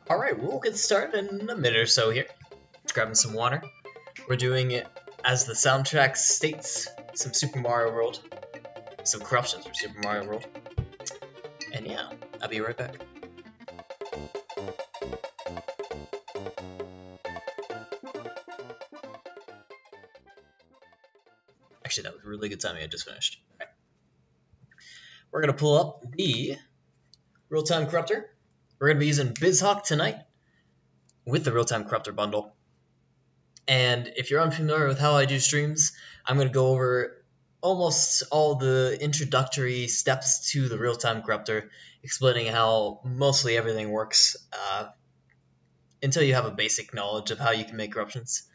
Alright, we'll get started in a minute or so here. Grabbing some water. We're doing it as the soundtrack states, some Super Mario World. Some corruptions for Super Mario World. And yeah, I'll be right back. Actually, that was really good timing, I just finished. All right. We're going to pull up the real-time corruptor. We're going to be using BizHawk tonight with the real-time corruptor bundle. And if you're unfamiliar with how I do streams, I'm going to go over almost all the introductory steps to the real-time corruptor, explaining how mostly everything works until you have a basic knowledge of how you can make corruptions.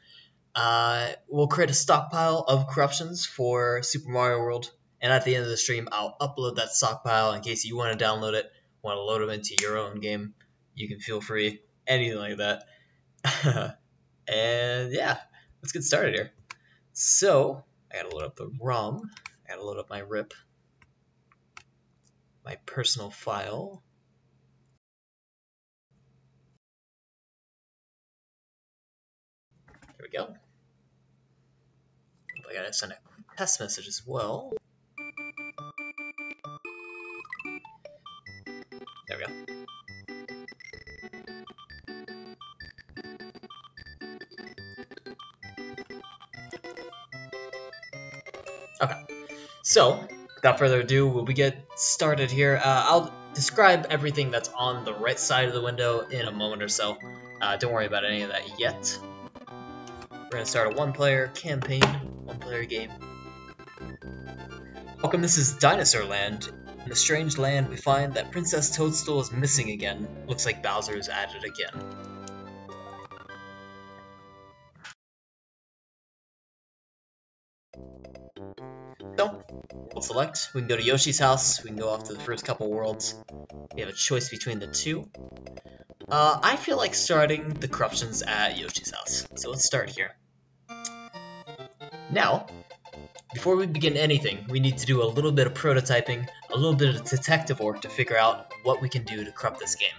We'll create a stockpile of corruptions for Super Mario World, and at the end of the stream, I'll upload that stockpile in case you want to download it, want to load them into your own game. You can feel free, anything like that. And yeah, let's get started here. So, I gotta load up the ROM, I gotta load up my RIP, my personal file. There we go. I gotta send a test message as well. There we go. Okay, so without further ado, we'll get started here. I'll describe everything that's on the right side of the window in a moment or so. Don't worry about any of that yet. We're going to start a one-player campaign, one-player game. Welcome, this is Dinosaur Land. In the strange land, we find that Princess Toadstool is missing again. Looks like Bowser is at it again. So, we'll select. We can go to Yoshi's house. We can go off to the first couple worlds. We have a choice between the two. I feel like starting the corruptions at Yoshi's house. So let's start here. Now, before we begin anything, we need to do a little bit of prototyping, a little bit of detective work to figure out what we can do to corrupt this game.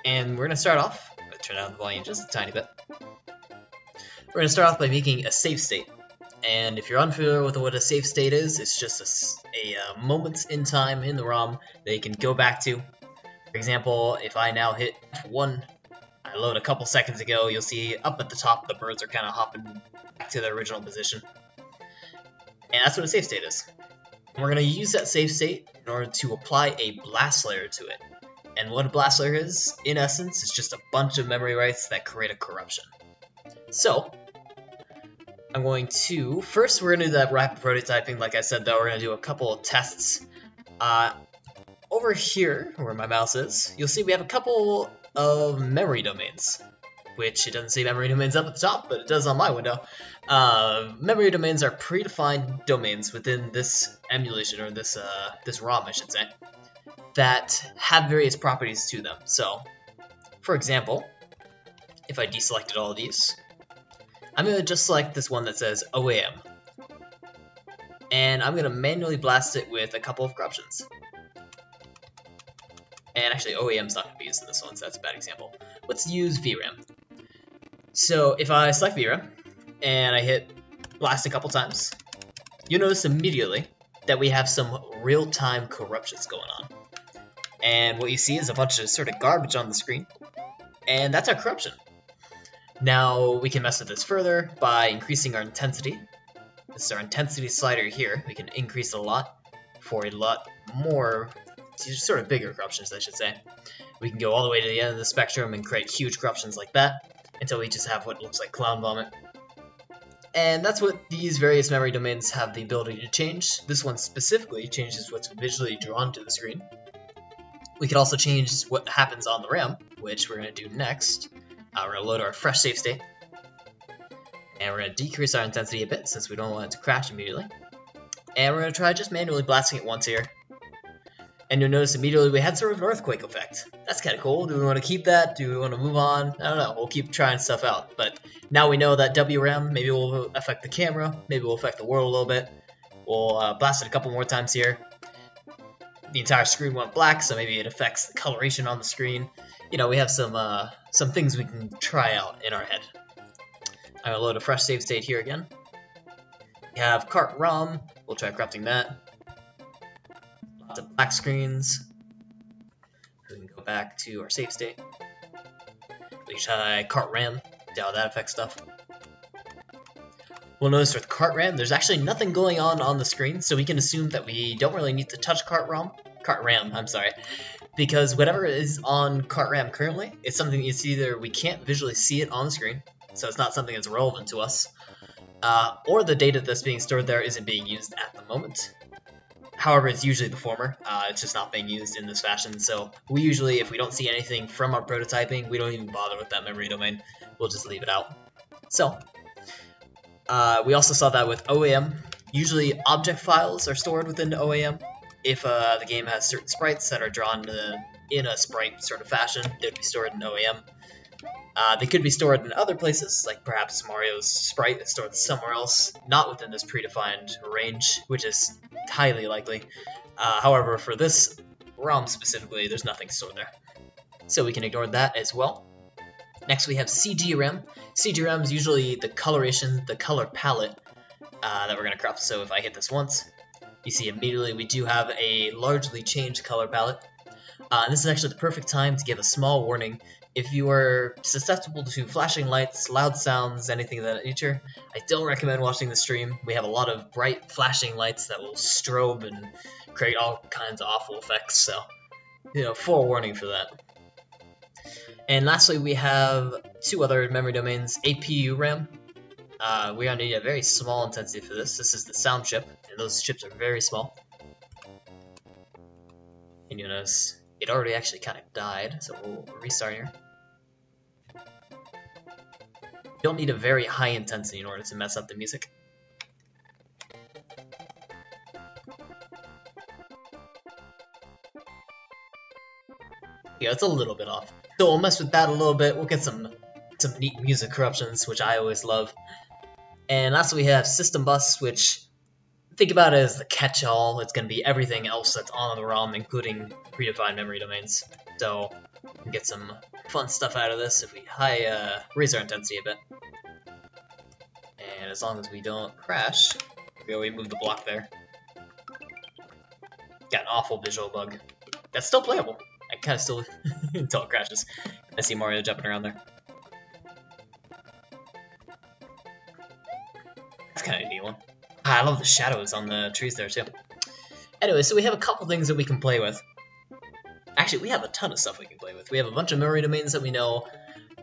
And we're going to start off, I'm going to turn down the volume just a tiny bit. We're going to start off by making a save state. And if you're unfamiliar with what a save state is, it's just a moment in time in the ROM that you can go back to. For example, if I now hit 1, I load a couple seconds ago, you'll see up at the top the birds are kind of hopping back to their original position. And that's what a save state is. We're going to use that save state in order to apply a blast layer to it. And what a blast layer is, in essence, is just a bunch of memory writes that create a corruption. So, I'm going to, first we're going to do that rapid prototyping. Like I said though, we're going to do a couple of tests. Over here, where my mouse is, you'll see we have a couple of memory domains. which it doesn't say memory domains up at the top, but it does on my window. Memory domains are predefined domains within this emulation, or this ROM, I should say, that have various properties to them. So, for example, if I deselected all of these, I'm going to just select this one that says OAM. And I'm going to manually blast it with a couple of corruptions. And actually, OAM's not going to be used in this one, so that's a bad example. Let's use VRAM. So if I select VRAM, and I hit blast a couple times, you'll notice immediately that we have some real-time corruptions going on. And what you see is a bunch of sort of garbage on the screen, and that's our corruption. Now we can mess with this further by increasing our intensity. This is our intensity slider here. We can increase it a lot for a lot more, sort of bigger corruptions, I should say. We can go all the way to the end of the spectrum and create huge corruptions like that until we just have what looks like clown vomit. And that's what these various memory domains have the ability to change. This one specifically changes what's visually drawn to the screen. We can also change what happens on the RAM, which we're going to do next. We're going to load our fresh save state. And we're going to decrease our intensity a bit since we don't want it to crash immediately. And we're going to try just manually blasting it once here. And you'll notice immediately we had sort of an earthquake effect. That's kind of cool. Do we want to keep that? Do we want to move on? I don't know. We'll keep trying stuff out. But now we know that WRAM maybe will affect the camera. Maybe will affect the world a little bit. We'll blast it a couple more times here. The entire screen went black, so maybe it affects the coloration on the screen. You know, we have some things we can try out in our head. I'm going to load a fresh save state here again. We have cart ROM. We'll try corrupting that. Lots of black screens. We can go back to our save state. We can try cart RAM. See how that affects stuff. We'll notice with cart RAM, there's actually nothing going on the screen, so we can assume that we don't really need to touch cart RAM, because whatever is on cart RAM currently, it's something it's either we can't visually see it on the screen, so it's not something that's relevant to us, or the data that's being stored there isn't being used at the moment. However, it's usually the former. It's just not being used in this fashion, so we usually, if we don't see anything from our prototyping, we don't even bother with that memory domain. We'll just leave it out. So, we also saw that with OAM. Usually object files are stored within OAM. If the game has certain sprites that are drawn in a sprite sort of fashion, they'd be stored in OAM. They could be stored in other places, like perhaps Mario's sprite is stored somewhere else, not within this predefined range, which is highly likely. However, for this ROM specifically, there's nothing stored there. So we can ignore that as well. Next we have CGRAM. CGRAM is usually the coloration, the color palette that we're going to corrupt. So if I hit this once, you see immediately we do have a largely changed color palette. This is actually the perfect time to give a small warning. If you are susceptible to flashing lights, loud sounds, anything of that nature, I don't recommend watching the stream. We have a lot of bright flashing lights that will strobe and create all kinds of awful effects, so, you know, forewarning for that. And lastly, we have two other memory domains, APU RAM. We're going to need a very small intensity for this. This is the sound chip, and those chips are very small. And you notice it already actually kind of died, so we'll restart here. You don't need a very high intensity in order to mess up the music. Yeah, it's a little bit off. So we'll mess with that a little bit. We'll get some neat music corruptions, which I always love. And lastly, we have System Bus, which think about it as the catch-all. It's going to be everything else that's on the ROM, including predefined memory domains. So we can get some fun stuff out of this if we raise our intensity a bit. And as long as we don't crash, we move the block there. Got an awful visual bug. That's still playable. I kind of still until it crashes. I see Mario jumping around there. That's kind of a neat one. I love the shadows on the trees there too. Anyway, so we have a couple things that we can play with. Actually, we have a ton of stuff we can play with. We have a bunch of memory domains that we know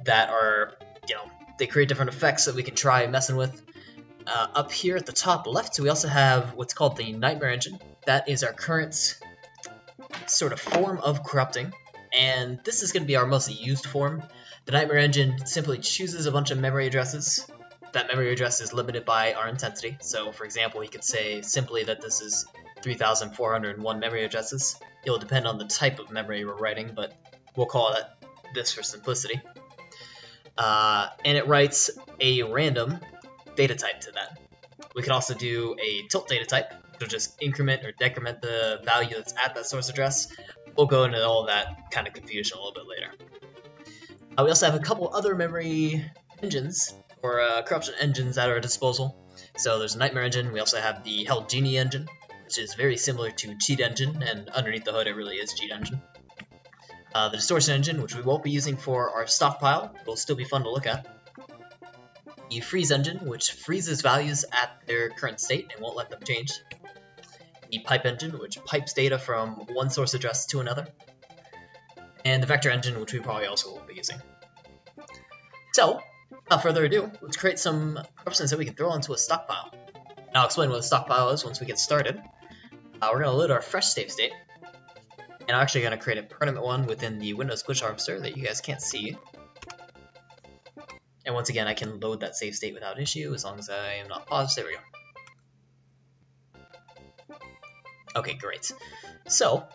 that are, you know, they create different effects that we can try messing with. Up here at the top left, we also have what's called the Nightmare Engine. That is our current sort of form of corrupting, and this is going to be our mostly used form. The Nightmare Engine simply chooses a bunch of memory addresses. That memory address is limited by our intensity. So for example, you could say simply that this is 3,401 memory addresses. It will depend on the type of memory we're writing, but we'll call it this for simplicity. And it writes a random data type to that. We can also do a tilt data type, which will just increment or decrement the value that's at that source address. We'll go into all that kind of confusion a little bit later. We also have a couple other memory engines, or corruption engines at our disposal. So there's a Nightmare Engine, we also have the Hell Genie engine, which is very similar to Cheat Engine, and underneath the hood it really is Cheat Engine. The Distortion Engine, which we won't be using for our stockpile, but will still be fun to look at. The Freeze Engine, which freezes values at their current state and won't let them change. The Pipe Engine, which pipes data from one source address to another. And the Vector Engine, which we probably also won't be using. So, without further ado, let's create some corruptions that we can throw into a stockpile. And I'll explain what a stockpile is once we get started. We're going to load our fresh save state. And I'm actually going to create a permanent one within the Windows Glitch Harvester that you guys can't see. And once again, I can load that save state without issue as long as I am not paused. There we go. Okay, great. So,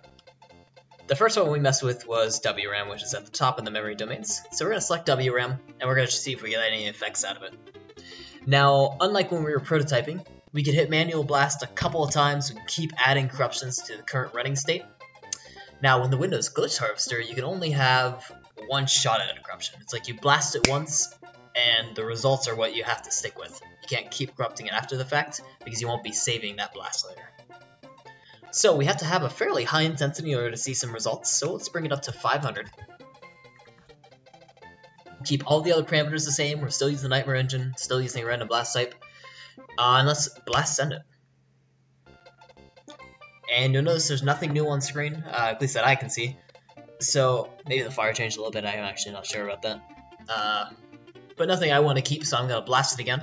the first one we messed with was WRAM, which is at the top of the memory domains. So we're going to select WRAM, and we're going to see if we get any effects out of it. Now, unlike when we were prototyping, we could hit manual blast a couple of times and keep adding corruptions to the current running state. Now, in the Windows Glitch Harvester, you can only have one shot at a corruption. It's like you blast it once, and the results are what you have to stick with. You can't keep corrupting it after the fact, because you won't be saving that blast later. So we have to have a fairly high intensity in order to see some results, so let's bring it up to 500. Keep all the other parameters the same, we're still using the Nightmare Engine, still using a random blast type, and let's blast send it. And you'll notice there's nothing new on screen, at least that I can see. So maybe the fire changed a little bit, I'm actually not sure about that. But nothing I want to keep, so I'm going to blast it again.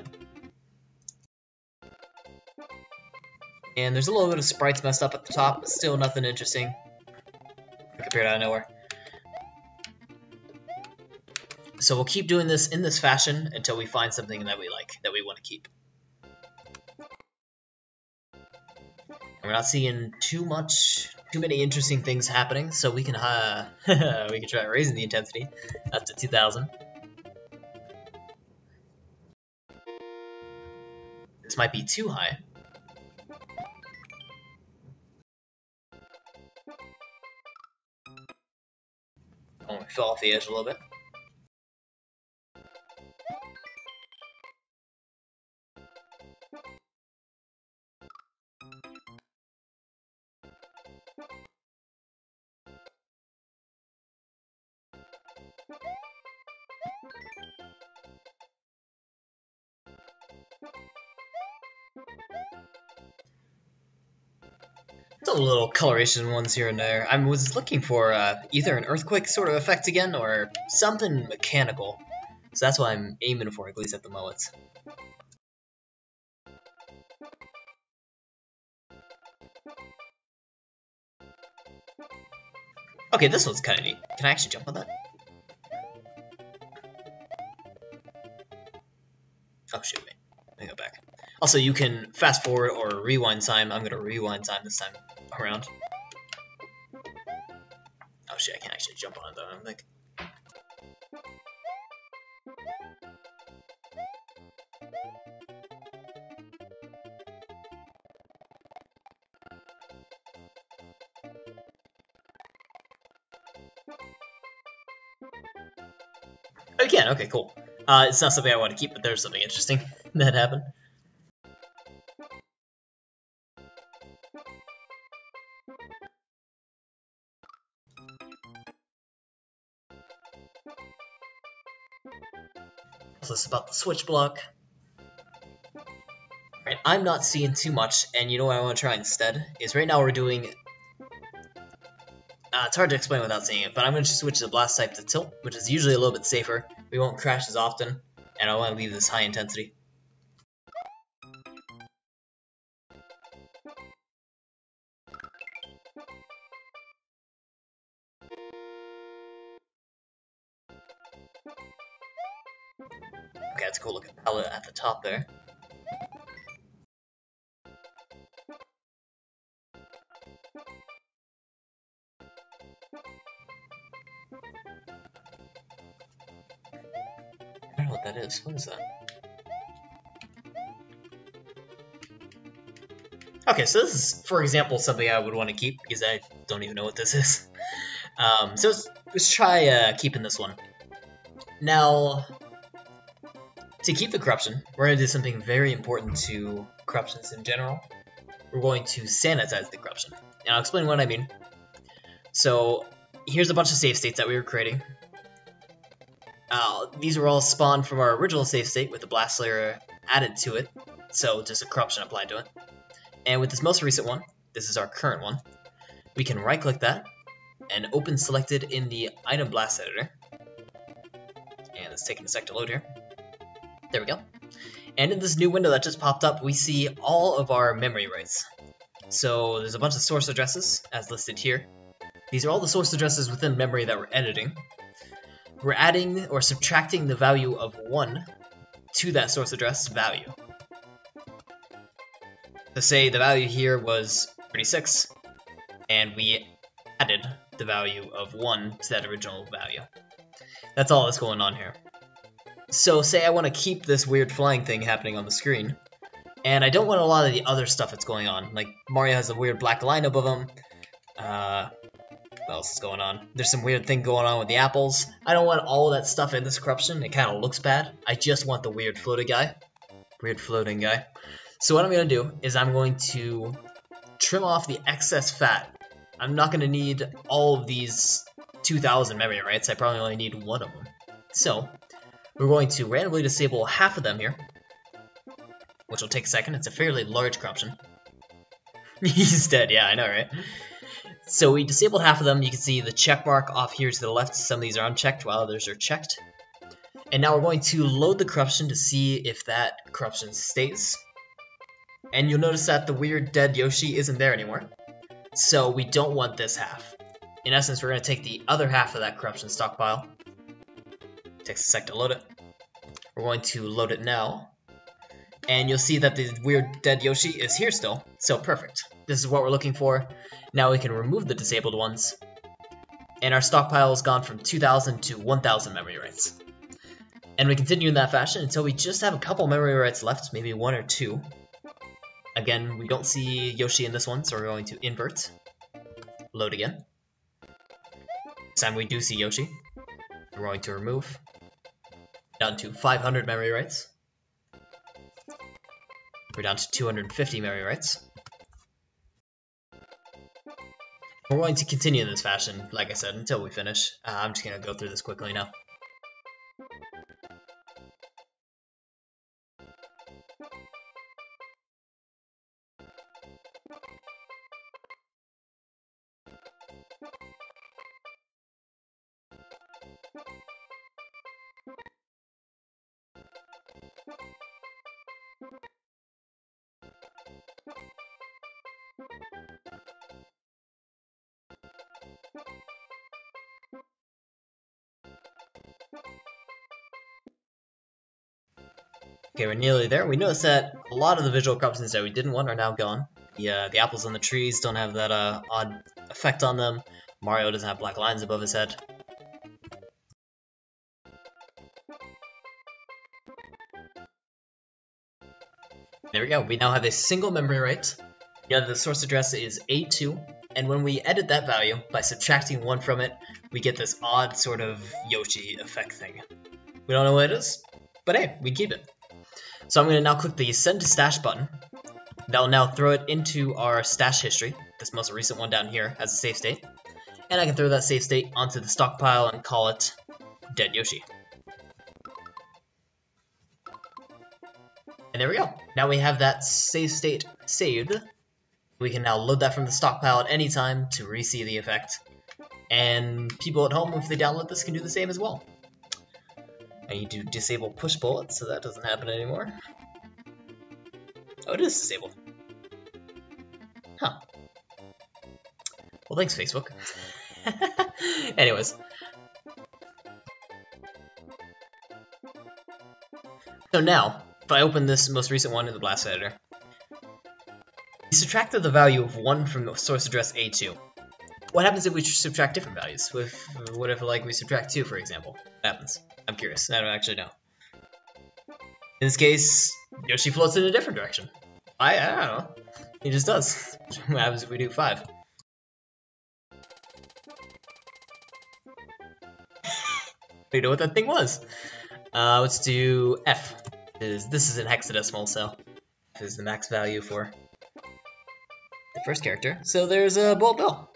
And there's a little bit of sprites messed up at the top, but still nothing interesting. It appeared out of nowhere. So we'll keep doing this in this fashion until we find something that we like, that we want to keep. And we're not seeing too many interesting things happening, so we can we can try raising the intensity up to 2000. This might be too high. Oh, we fell off the edge a little bit. Some little coloration ones here and there. I was looking for either an earthquake sort of effect again, or something mechanical. So that's what I'm aiming for, at least at the moment. Okay, this one's kind of neat. Can I actually jump on that? Oh shoot, wait. Let me go back. Also, you can fast forward or rewind time. I'm gonna rewind time this time around. Oh shit, I can't actually jump on it though, I don't think. Oh, you can, okay, cool. It's not something I want to keep, but there's something interesting that happened. So this is about the switch block. Right, I'm not seeing too much, and you know what I want to try instead? Is right now we're doing... it's hard to explain without seeing it, but I'm going to switch the blast type to tilt, which is usually a little bit safer. We won't crash as often, and I want to leave this high intensity. That's a cool looking palette at the top there. I don't know what that is. What is that? Okay, so this is, for example, something I would want to keep because I don't even know what this is. So let's try keeping this one. Now, to keep the corruption, we're going to do something very important to corruptions in general. We're going to sanitize the corruption. And I'll explain what I mean. So, here's a bunch of save states that we were creating. These were all spawned from our original save state with the blast layer added to it. So, just a corruption applied to it. And with this most recent one, this is our current one, we can right-click that and open selected in the item blast editor. And it's taking a sec to load here. There we go. And in this new window that just popped up, we see all of our memory writes. So there's a bunch of source addresses as listed here. These are all the source addresses within memory that we're editing. We're adding or subtracting the value of 1 to that source address value. So say the value here was 36, and we added the value of 1 to that original value. That's all that's going on here. So say I want to keep this weird flying thing happening on the screen, and I don't want a lot of the other stuff that's going on. Like, Mario has a weird black line above him. What else is going on? There's some weird thing going on with the apples. I don't want all that stuff in this corruption. It kind of looks bad. I just want the weird floating guy. Weird floating guy. So what I'm going to do is I'm going to trim off the excess fat. I'm not going to need all of these 2,000 memory writes. I probably only need 1 of them. So we're going to randomly disable half of them here, which will take a second. It's a fairly large corruption. He's dead, yeah, I know, right? So we disabled half of them. You can see the check mark off here to the left. Some of these are unchecked while others are checked. And now we're going to load the corruption to see if that corruption stays. And you'll notice that the weird dead Yoshi isn't there anymore. So we don't want this half. In essence, we're going to take the other half of that corruption stockpile. Takes a sec to load it. We're going to load it now. And you'll see that the weird dead Yoshi is here still. So perfect. This is what we're looking for. Now we can remove the disabled ones. And our stockpile has gone from 2,000 to 1,000 memory writes. And we continue in that fashion until we just have a couple memory writes left, maybe 1 or 2. Again, we don't see Yoshi in this one, so we're going to invert. Load again. This time we do see Yoshi. We're going to remove. Down to 500 memory writes. We're down to 250 memory writes. We're going to continue in this fashion, like I said, until we finish. I'm just going to go through this quickly now. Okay, we're nearly there. We noticed that a lot of the visual corruptions that we didn't want are now gone. The apples on the trees don't have that odd effect on them. Mario doesn't have black lines above his head. There we go. We now have a single memory write. The source address is A2, and when we edit that value by subtracting 1 from it, we get this odd sort of Yoshi effect thing. We don't know what it is, but hey, we keep it. So I'm going to now click the Send to Stash button. That'll now throw it into our stash history, this most recent one down here, as a save state. And I can throw that save state onto the stockpile and call it Dead Yoshi. And there we go. Now we have that save state saved. We can now load that from the stockpile at any time to re-see the effect. And people at home, if they download this, can do the same as well. I need to disable push bullets, so that doesn't happen anymore. Oh, it is disabled. Huh. Well, thanks, Facebook. Anyways. So now, if I open this most recent one in the Blast Editor, we subtracted the value of 1 from the source address A2. What happens if we subtract different values? What if, like, we subtract 2, for example? What happens? I'm curious. I don't actually know. In this case, Yoshi floats in a different direction. I don't know. He just does. What happens if we do 5? You know what that thing was? Let's do F. This is in hexadecimal, so F is the max value for the first character. So there's a Bolt Bill.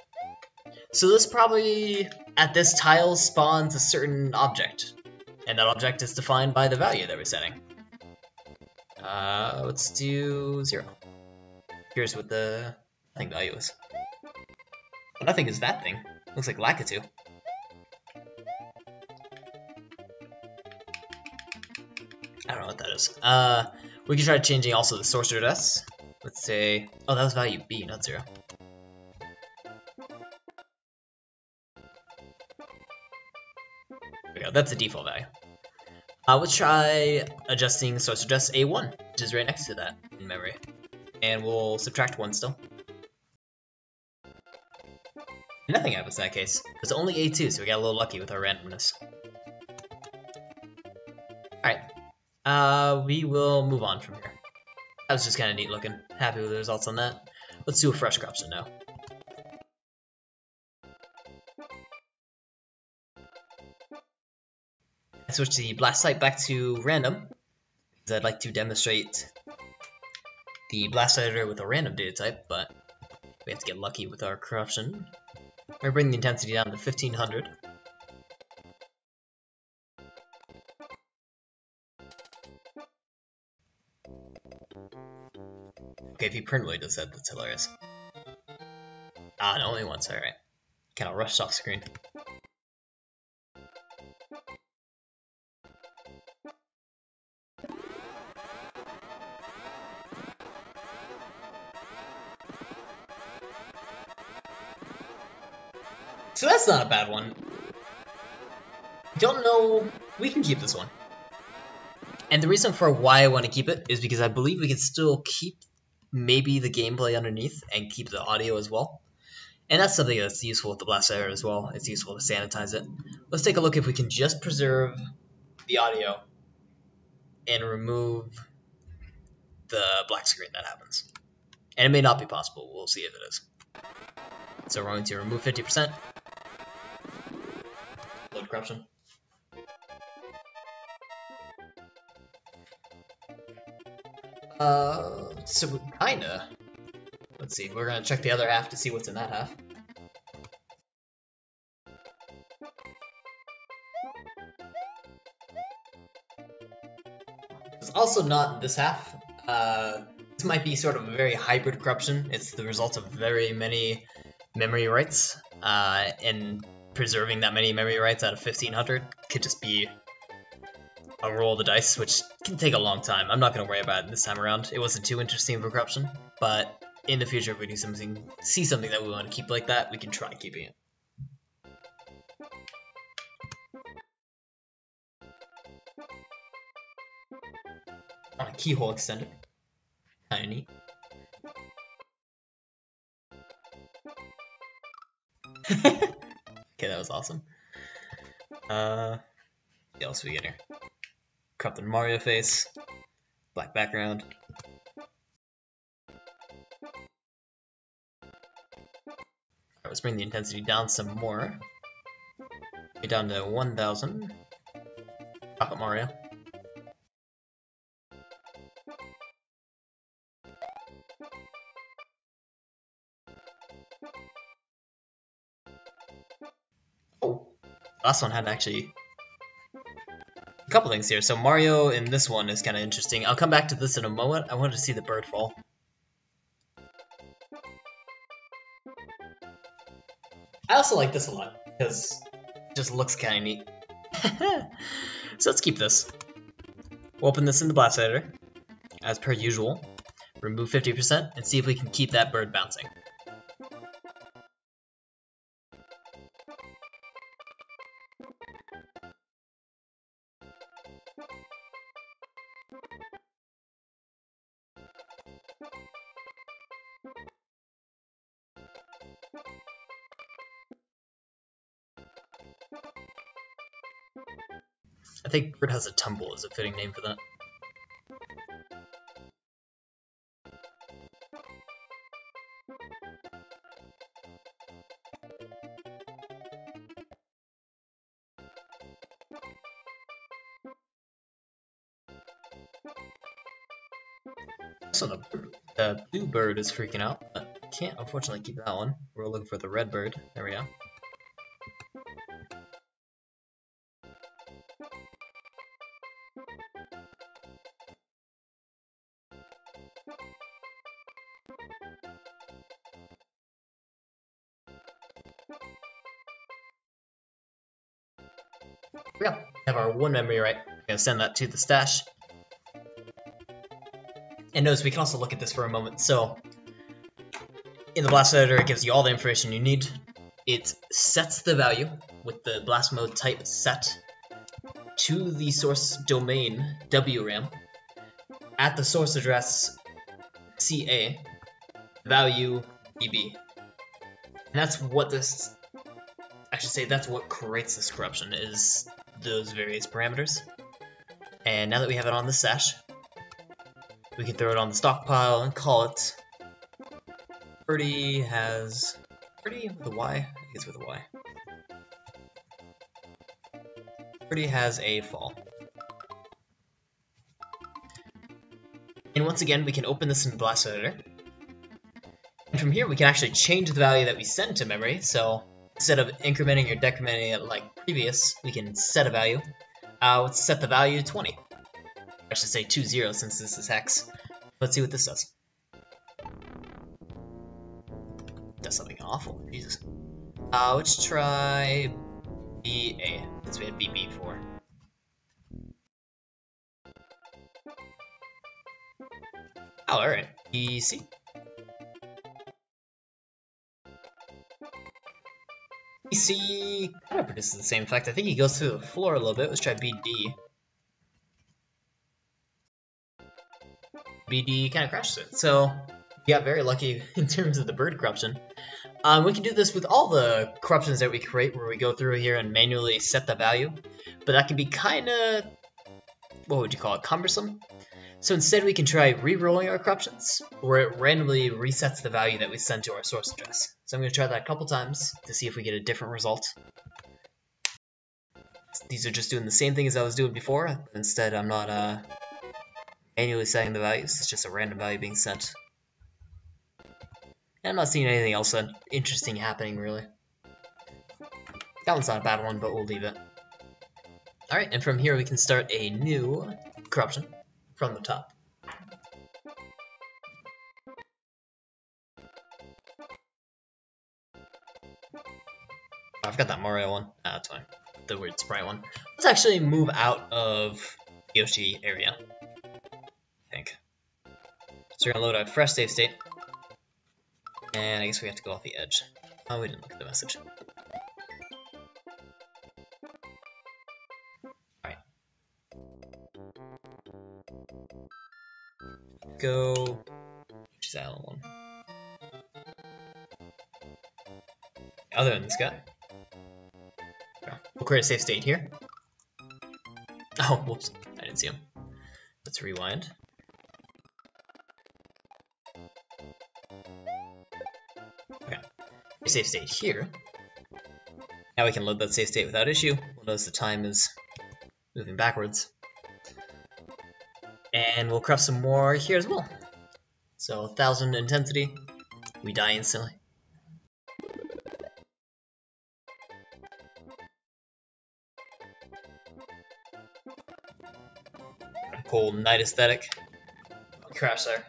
So this probably, at this tile, spawns a certain object. And that object is defined by the value that we're setting. Let's do 0. Here's what the thing value is. What I think is that thing. Looks like Lakitu. I don't know what that is. We can try changing also the source address. Let's say, oh, that was value B, not 0. There we go, that's the default value. Let's try adjusting source address A1, which is right next to that in memory. And we'll subtract 1 still. Nothing happens in that case. It's only A2, so we got a little lucky with our randomness. Alright. We will move on from here. That was just kind of neat looking. Happy with the results on that. Let's do a fresh corruption now. I switch the blast type back to random, because I'd like to demonstrate the blast editor with a random data type, but we have to get lucky with our corruption. We're going to bring the intensity down to 1500. Okay, if he print really does that, that's hilarious. Ah, no, only once, alright. Kind of rushed off screen. So that's not a bad one. Don't know, we can keep this one. And the reason for why I want to keep it is because I believe we can still keep maybe the gameplay underneath and keep the audio as well. And that's something that's useful with the blast editor as well. It's useful to sanitize it. Let's take a look if we can just preserve the audio and remove the black screen that happens. And it may not be possible. We'll see if it is. So we're going to remove 50%. Load corruption. So kinda. Let's see, we're gonna check the other half to see what's in that half. It's also not in this half. This might be sort of a very hybrid corruption. It's the result of very many memory writes, and preserving that many memory writes out of 1500 could just be a roll of the dice, which can take a long time. I'm not going to worry about it this time around. It wasn't too interesting for corruption, but in the future, if we do see something that we want to keep like that, we can try keeping it. On a keyhole extender. Kinda neat. Okay, that was awesome. What else we get here? Corrupted Mario face. Black background. Alright, let's bring the intensity down some more. Get down to 1000. Chocolate Mario. Oh, last one had actually a couple things here. So Mario in this one is kind of interesting. I'll come back to this in a moment. I wanted to see the bird fall. I also like this a lot because it just looks kind of neat. So let's keep this. We'll open this in the blast editor, as per usual. Remove 50% and see if we can keep that bird bouncing. I think bird has a tumble is a fitting name for that. So the blue bird is freaking out, but can't unfortunately keep that one. We're looking for the red bird. There we go. Yeah, we have our one memory right. We're gonna send that to the stash. And notice we can also look at this for a moment. So in the blast editor, it gives you all the information you need. It sets the value with the blast mode type set to the source domain WRAM at the source address CA value BB. And that's what this, I should say, that's what creates this corruption, is those various parameters. And now that we have it on the stash, we can throw it on the stockpile and call it Birdie has... Birdie with a Y? I think it's with a Y. Birdie has a fall. And once again, we can open this in the blast editor. And from here, we can actually change the value that we send to memory. So instead of incrementing or decrementing it like previous, we can set a value. Let's set the value to 20. I should say 20 since this is hex. Let's see what this does. Does something awful. Jesus. Let's try BA, since we had BB before. Oh, alright. BC. BC kind of produces the same effect. I think he goes through the floor a little bit. Let's try BD. BD kind of crashes it. So we got very lucky in terms of the bird corruption. We can do this with all the corruptions that we create, where we go through here and manually set the value, but that can be kind of, what would you call it, cumbersome. So instead we can try re-rolling our corruptions, where it randomly resets the value that we send to our source address. So I'm going to try that a couple times to see if we get a different result. These are just doing the same thing as I was doing before, but instead I'm not manually setting the values, it's just a random value being sent. And I'm not seeing anything else interesting happening, really. That one's not a bad one, but we'll leave it. Alright, and from here we can start a new corruption from the top. I forgot that Mario one. Ah, that's fine. The weird sprite one. Let's actually move out of the Yoshi area, I think. So we're gonna load a fresh save state. And I guess we have to go off the edge. Oh, we didn't look at the message. Alright. Go... She's Island 1. Other than this guy. We'll create a safe state here. Oh, whoops. I didn't see him. Let's rewind. Okay. Safe state here. Now we can load that safe state without issue. We'll notice the time is moving backwards. And we'll craft some more here as well. So 1000 intensity, we die instantly. Cool night aesthetic. Crash there.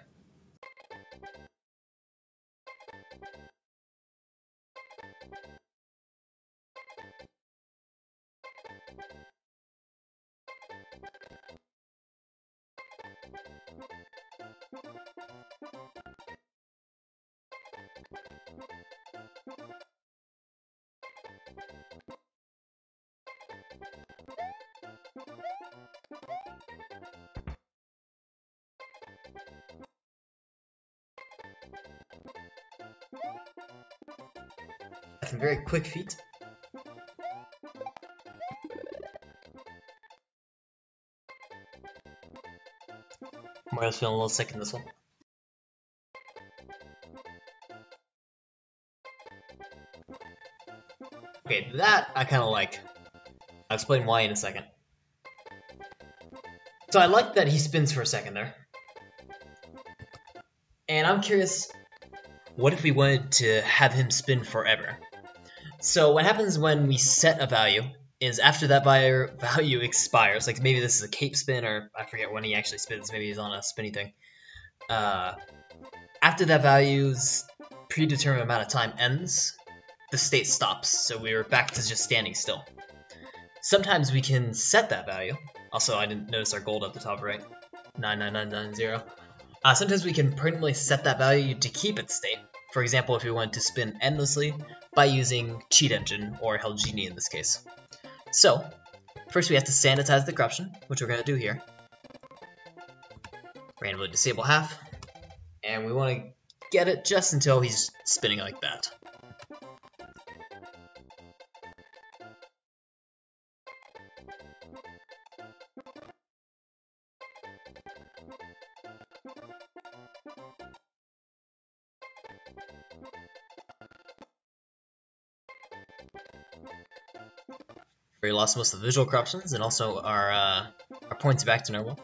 Some very quick feet. Mario's feeling a little sick in this one. Okay, that I kind of like. I'll explain why in a second. So I like that he spins for a second there. And I'm curious, what if we wanted to have him spin forever? So what happens when we set a value is after that value expires, like maybe this is a cape spin, or I forget when he actually spins, maybe he's on a spinny thing. After that value's predetermined amount of time ends, the state stops, so we're back to just standing still. Sometimes we can set that value. Also, I didn't notice our gold at the top right. 99990. Sometimes we can permanently set that value to keep its state. For example, if we wanted to spin endlessly by using Cheat Engine, or Hell Genie in this case. So, first we have to sanitize the corruption, which we're going to do here. Randomly disable half. And we want to get it just until he's spinning like that. We lost most of the visual corruptions, and also our points back to normal.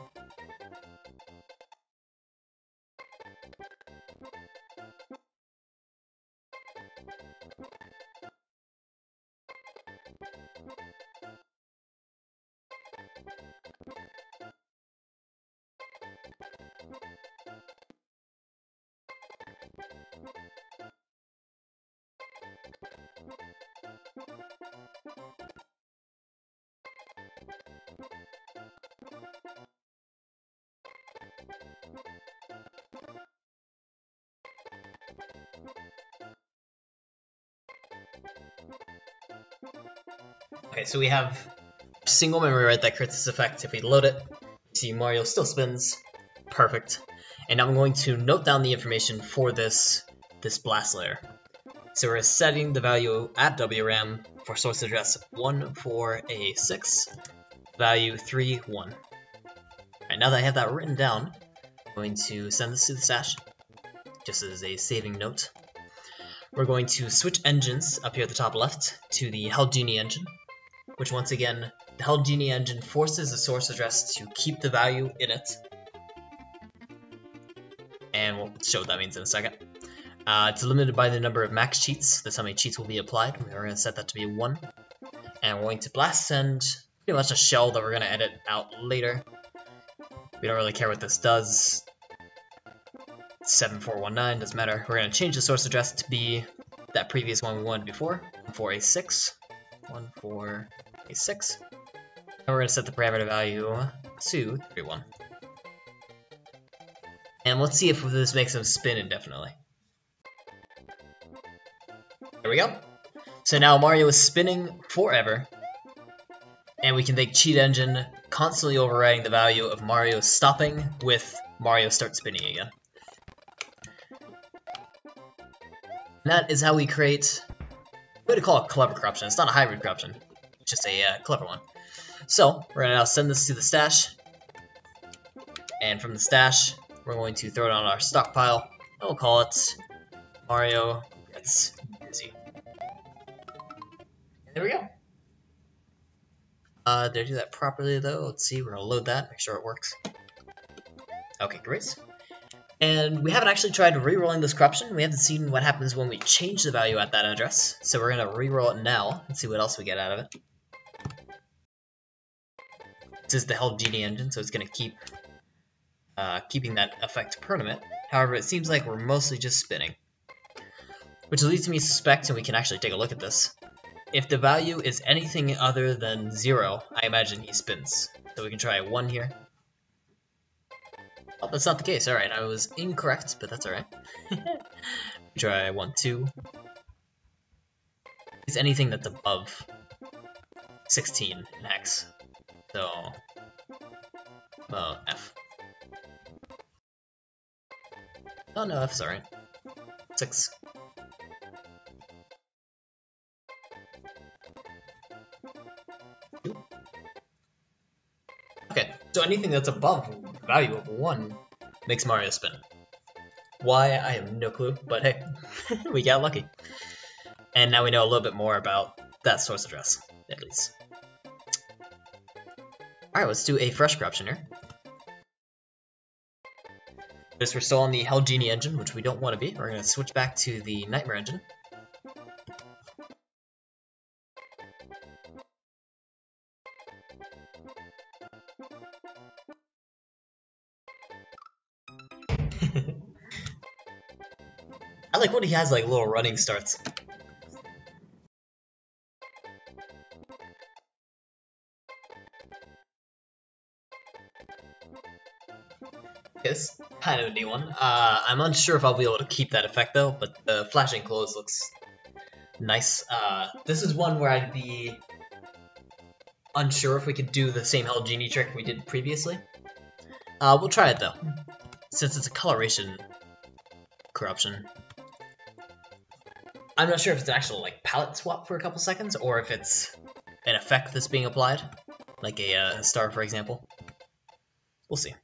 Okay, so we have a single memory right that creates this effect. If we load it, see Mario still spins. Perfect. And now I'm going to note down the information for this blast layer. So we're setting the value at WRAM for source address 14A6, value 31. Alright, now that I have that written down, I'm going to send this to the stash, just as a saving note. We're going to switch engines up here at the top left to the Hell Genie engine, which once again, the Hell Genie engine forces the source address to keep the value in it. And we'll show what that means in a second. It's limited by the number of max cheats. That's how many cheats will be applied. We're going to set that to be 1. And we're going to blast send pretty much a shell that we're going to edit out later. We don't really care what this does. 7419, doesn't matter. We're going to change the source address to be that previous one we wanted before, 14A6. 14A6. And we're going to set the parameter value to 31. And let's see if this makes him spin indefinitely. There we go. So now Mario is spinning forever. And we can make Cheat Engine constantly overriding the value of Mario stopping with Mario start spinning again. And that is how we create, I'm going to call it clever corruption. It's not a hybrid corruption, it's just a clever one. So we're going to now send this to the stash. And from the stash, we're going to throw it on our stockpile. And we'll call it Mario Gets Busy. There we go. Did I do that properly though? Let's see, we're gonna load that, make sure it works. Okay, great. And we haven't actually tried re-rolling this corruption. We haven't seen what happens when we change the value at that address. So we're gonna re-roll it now and see what else we get out of it. This is the Hell Genie engine, so it's gonna keep keeping that effect permanent. However, it seems like we're mostly just spinning. Which leads me to suspect, and we can actually take a look at this, if the value is anything other than 0, I imagine he spins. So we can try 1 here. Oh, that's not the case. Alright, I was incorrect, but that's alright. Try 1, 2. It's anything that's above 16 in hex. So, well, F. Oh no, F's alright. 6. Okay, so anything that's above the value of 1 makes Mario spin. Why, I have no clue, but hey, we got lucky. And now we know a little bit more about that source address, at least. Alright, let's do a fresh corruption here. Notice we're still on the Hell Genie engine, which we don't want to be. We're going to switch back to the Nightmare engine. I like when he has like little running starts. It's kind of a new one. I'm unsure if I'll be able to keep that effect though, but the flashing clothes looks nice. This is one where I'd be unsure if we could do the same Hell Genie trick we did previously. We'll try it though, since it's a coloration corruption. I'm not sure if it's an actual like palette swap for a couple seconds, or if it's an effect that's being applied, like a star, for example. We'll see.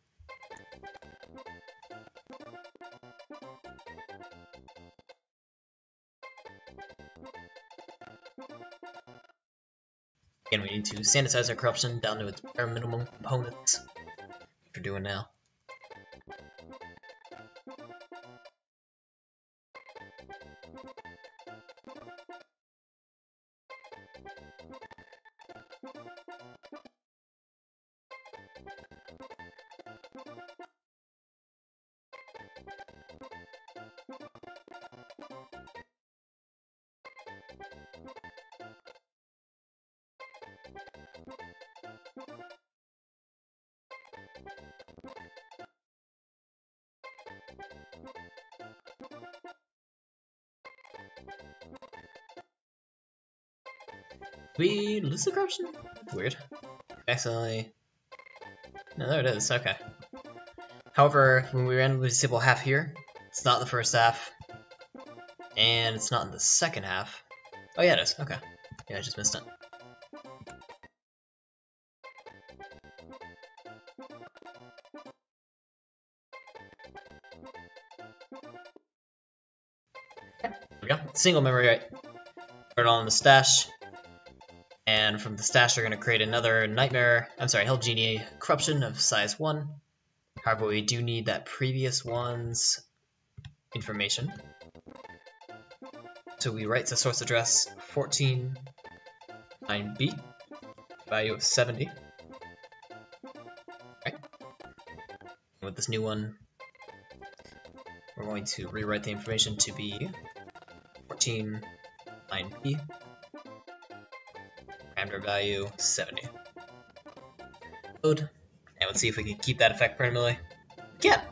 Again, we need to sanitize our corruption down to its bare minimum components, which we're doing now. We lose the corruption? Weird. Accidentally. No, there it is. Okay. However, when we randomly disable half here, it's not in the first half, and it's not in the second half. Oh yeah, it is. Okay. Yeah, I just missed it. Okay, there we go. Single memory right. Put it on the stash. And from the stash, we're going to create another Hell Genie corruption of size 1. However, we do need that previous one's information. So we write the source address 14.9b, value of 70. Right. And with this new one, we're going to rewrite the information to be 14.9b. Parameter value 70. Load, and let's see if we can keep that effect permanently. Yeah.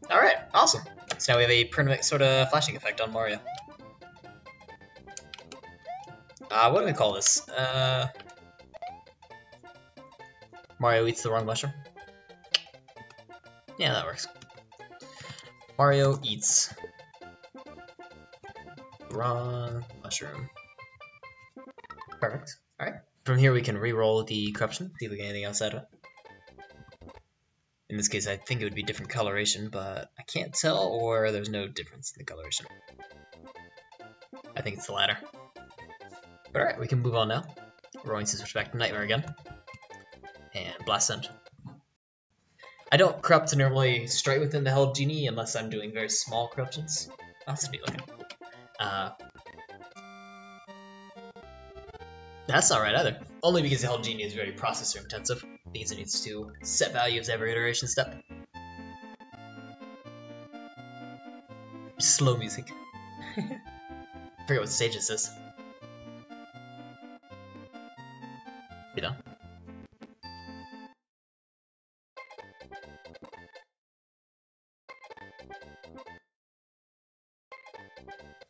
All right. Awesome. So now we have a permanent sort of flashing effect on Mario. What do we call this? Mario eats the wrong mushroom. Yeah, that works. Mario eats the wrong mushroom. Perfect. Alright. From here we can re-roll the corruption, see if we get anything else out of it. In this case I think it would be different coloration, but I can't tell, or there's no difference in the coloration. I think it's the latter. But alright, we can move on now. We're going to switch back to Nightmare again. And Blast Send. I don't corrupt normally straight within the Hell Genie unless I'm doing very small corruptions. That's neat looking. That's not right either. Only because the Hell Genie is very processor intensive, because it needs to set values every iteration step. Slow music. I forget what stage this is. You know.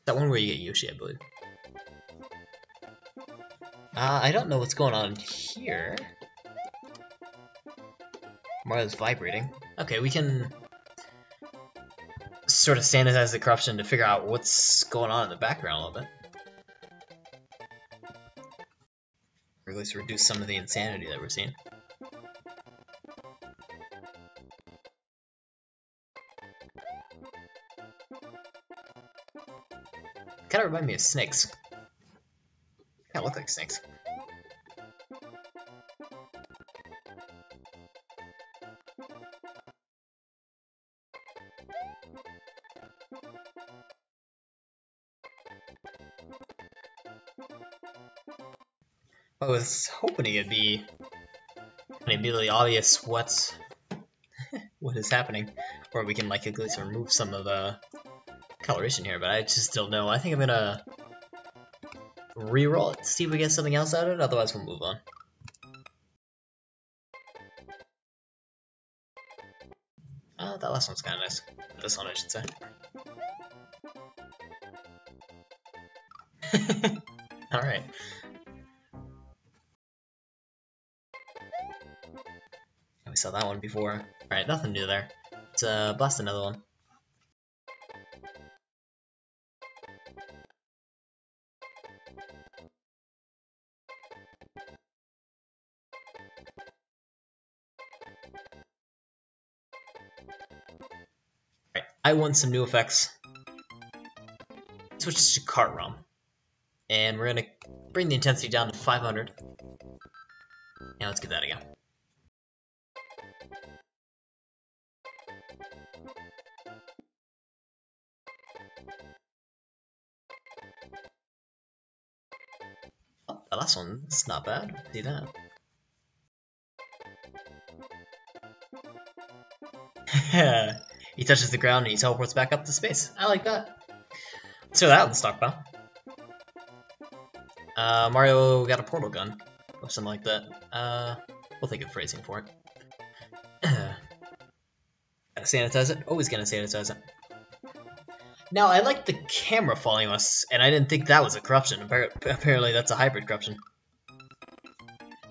That one where you get Yoshi, I believe. I don't know what's going on here. Mario's vibrating. Okay, we can sort of sanitize the corruption to figure out what's going on in the background a little bit. Or at least reduce some of the insanity that we're seeing. Kind of remind me of snakes. Kind of look like snakes. I was hoping it'd be immediately obvious what is happening, or we can like at least remove some of the coloration here, but I just don't know. I think I'm gonna reroll it to see if we get something else out of it, otherwise we'll move on. That last one's kind of nice. This one, I should say. Alright. We saw that one before. Alright, nothing new there. Let's blast another one. Alright, I want some new effects. Switch to kart ROM. And we're gonna bring the intensity down to 500. Now let's get that again. Oh, the last one's not bad. See that? He touches the ground and he teleports back up to space. I like that. Let's throw that out in the stockpile. Mario got a portal gun, or something like that. We'll think of phrasing for it. Gotta sanitize it. Always gonna sanitize it. Now, I like the camera following us, and I didn't think that was a corruption. Apparently, that's a hybrid corruption.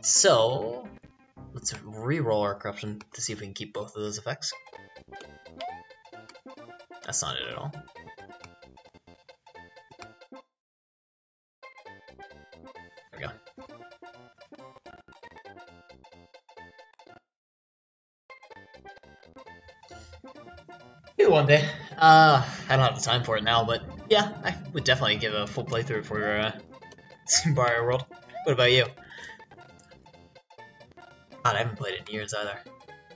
So, let's re-roll our corruption to see if we can keep both of those effects. That's not it at all. There we go. Maybe one day. I don't have the time for it now, but yeah, I would definitely give a full playthrough for Super Mario World. What about you? God, I haven't played it in years either.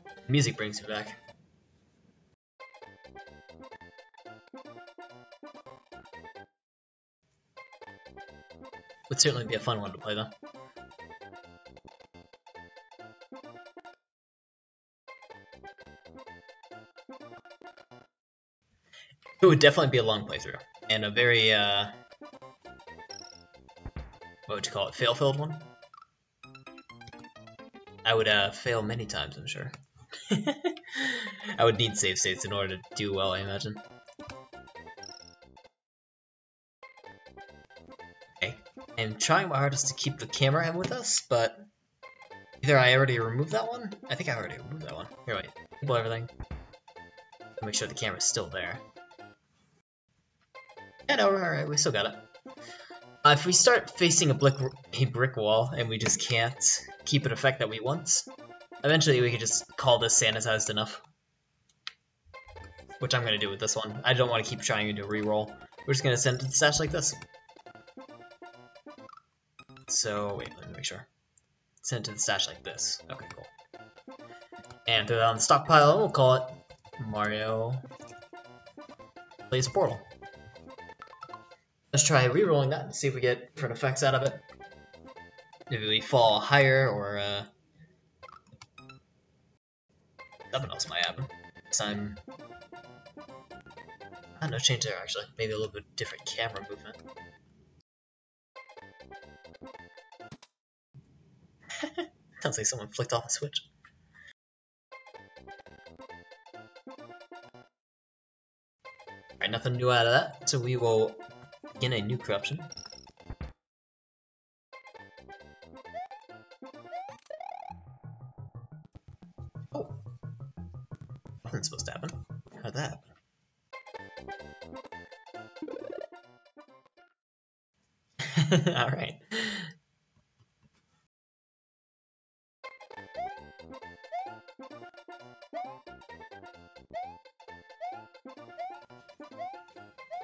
The music brings me back. Would certainly be a fun one to play though. It would definitely be a long playthrough, and a very, what would you call it, fail-filled one? I would fail many times, I'm sure. I would need save states in order to do well, I imagine. Okay, I'm trying my hardest to keep the camera in with us, but either I already removed that one? I think I already removed that one. Here, wait, enable everything. Make sure the camera's still there. Yeah, no, alright, we still got it. If we start facing a brick wall and we just can't keep an effect that we want, eventually we could just call this sanitized enough. Which I'm going to do with this one. I don't want to keep trying to reroll. We're just going to send it to the stash like this. So, wait, let me make sure. Send it to the stash like this. Okay, cool. And throw that on the stockpile, and we'll call it Mario Plays a Portal. Let's try re-rolling that and see if we get different effects out of it. Maybe we fall higher, or something else might happen. This time, no change there actually. Maybe a little bit different camera movement. Sounds like someone flicked off a switch. Alright, nothing new out of that, so we will begin a new corruption. Oh. Nothing's supposed to happen. How'd that happen? Alright.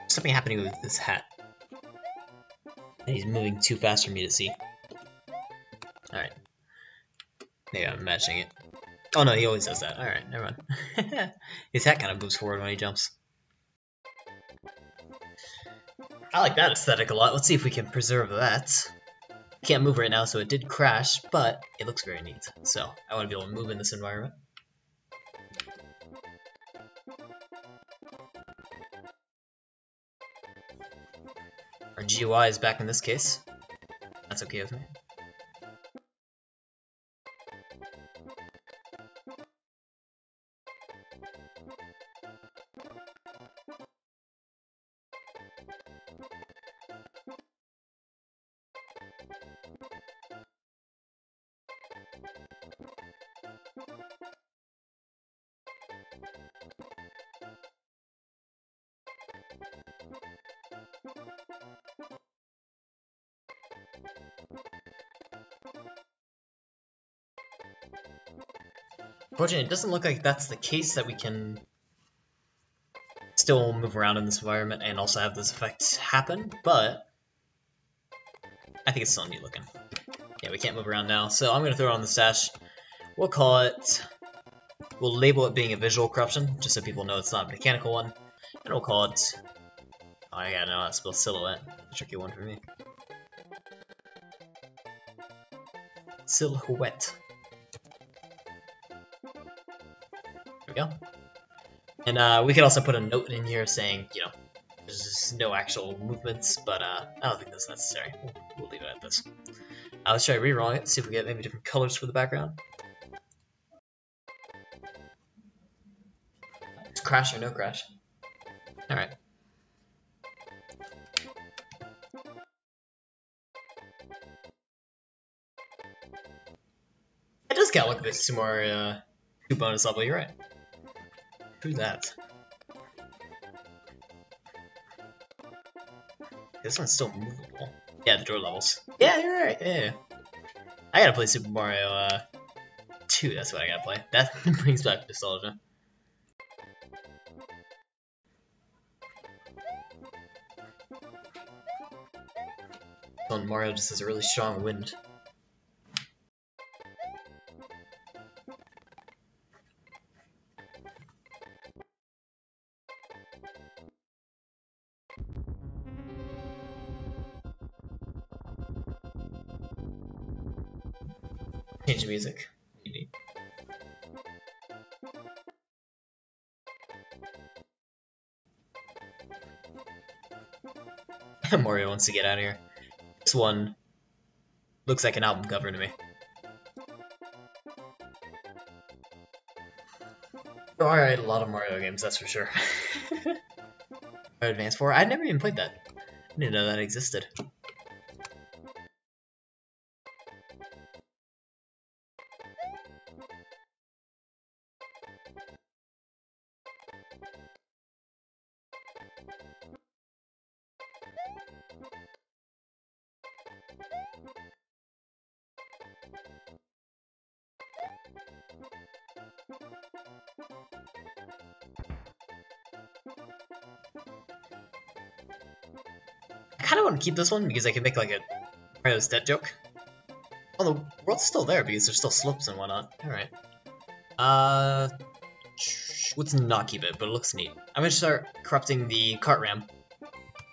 Something happening with this hat. And he's moving too fast for me to see. Alright. Maybe I'm imagining it. Oh no, he always does that. Alright, never mind. His hat kind of moves forward when he jumps. I like that aesthetic a lot. Let's see if we can preserve that. Can't move right now, so it did crash, but it looks very neat. So I want to be able to move in this environment. Our GUI is back in this case. That's okay with me. Unfortunately, it doesn't look like that's the case, that we can still move around in this environment and also have this effect happen, but I think it's still neat looking. Yeah, we can't move around now, so I'm going to throw it on the stash. We'll call it, we'll label it being a visual corruption, just so people know it's not a mechanical one, and we'll call it, oh, I gotta know how to spell silhouette, a tricky one for me. Silhouette. There we go. And we could also put a note in here saying, you know, there's just no actual movements, but I don't think that's necessary. We'll leave it at this. Let's try rerolling it, see if we get maybe different colors for the background. It's crash or no crash. Alright. It does kind of look a bit more 2 bonus level, you're right. True that. This one's still movable. Yeah, the door levels. Yeah, you're right. Yeah. I gotta play Super Mario 2. That's what I gotta play. That brings back nostalgia. On Mario just has a really strong wind. Change the music. Mario wants to get out of here. This one looks like an album cover to me. There are a lot of Mario games, that's for sure. Mario Advance 4? I'd never even played that. I didn't know that existed. I kind of want to keep this one because I can make like a Mario's dead joke. Oh, the world's still there because there's still slopes and whatnot. Alright. Let's not keep it, but it looks neat. I'm gonna start corrupting the cart ram.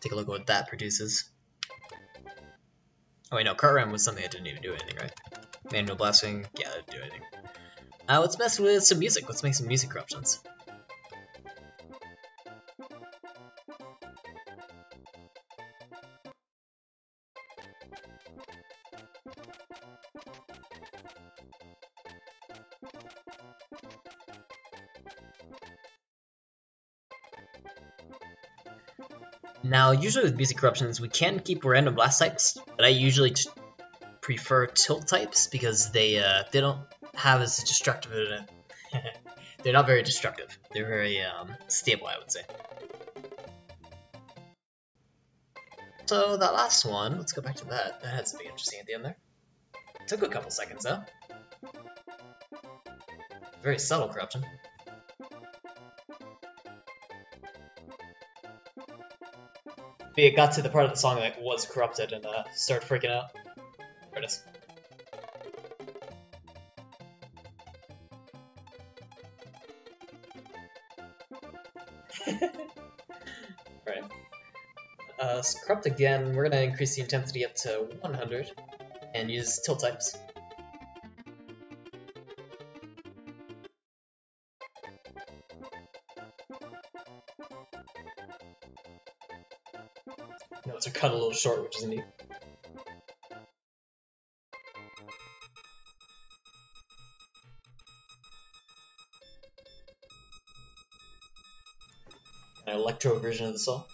Take a look at what that produces. Oh wait, no, cart ram was something that didn't even do anything, right? Manual blasting, yeah, that didn't do anything. Let's mess with some music. Let's make some music corruptions. Now, usually with music corruptions, we can keep random blast types, but I usually just prefer tilt types because they don't have as destructive. They're not very destructive. They're very stable, I would say. So that last one, let's go back to that. That had something interesting at the end there. Took a couple seconds though. Very subtle corruption. it got to the part of the song that was corrupted and started freaking out. There it is. Right. So corrupt again, we're gonna increase the intensity up to 100 and use tilt types. Notes are cut a little short, which is neat. An electro version of the song.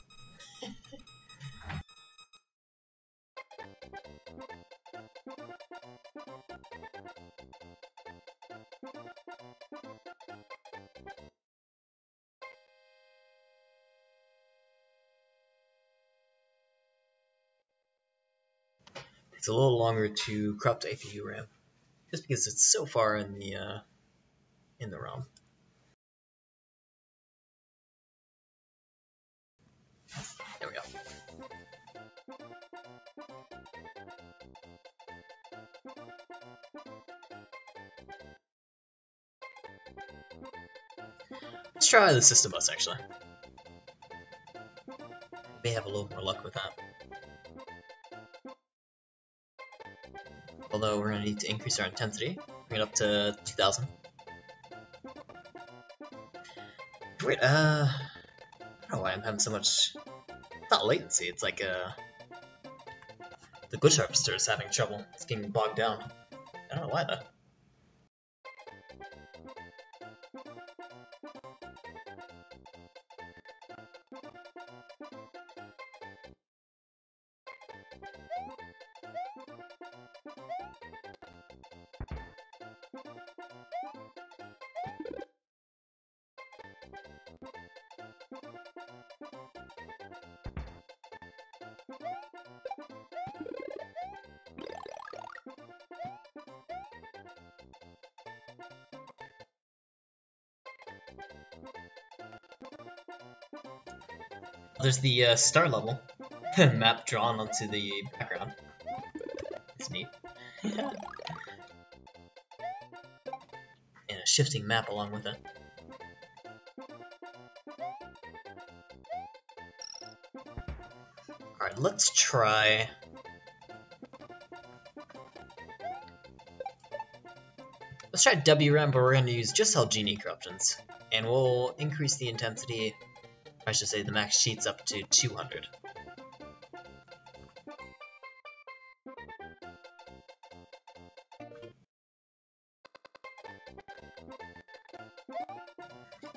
It's a little longer to corrupt APU RAM, just because it's so far in the ROM. There we go. Let's try the system bus actually. May have a little more luck with that. Although we're going to need to increase our intensity, bring it up to 2000. Wait, I don't know why I'm having so much, not latency, it's like the glitch harvester is having trouble, it's getting bogged down. I don't know why though. There's the star level map drawn onto the background. It's neat. And a shifting map along with it. Alright, let's try... Let's try WRAM, but we're going to use just Genie corruptions. And we'll increase the intensity, I should say the max cheats, up to 200.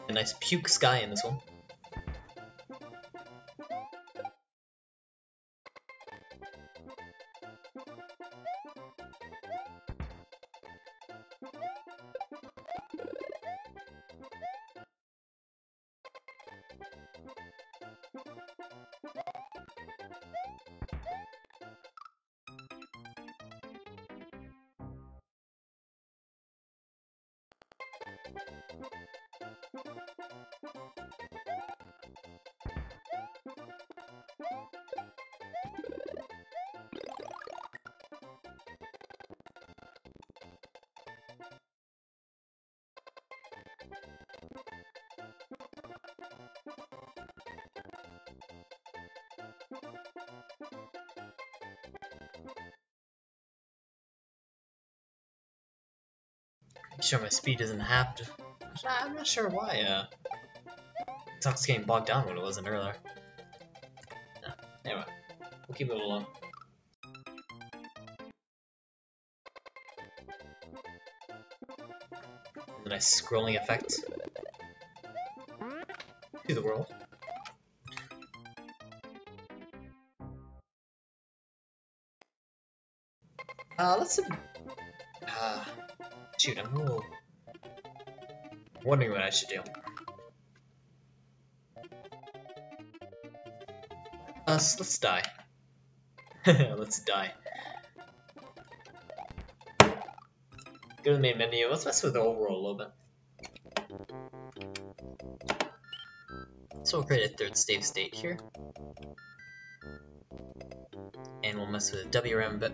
A nice puke sky in this one. Sure, my speed isn't half. I'm not sure why. It's getting bogged down when it wasn't earlier. No. Anyway, we'll keep moving along. A nice scrolling effect to the world. Let's. Shoot, I'm a little wondering what I should do. Let's die. Let's die. Go to the main menu. Let's mess with the overall a little bit. So we'll create a third save state here. mess with WRAM a bit.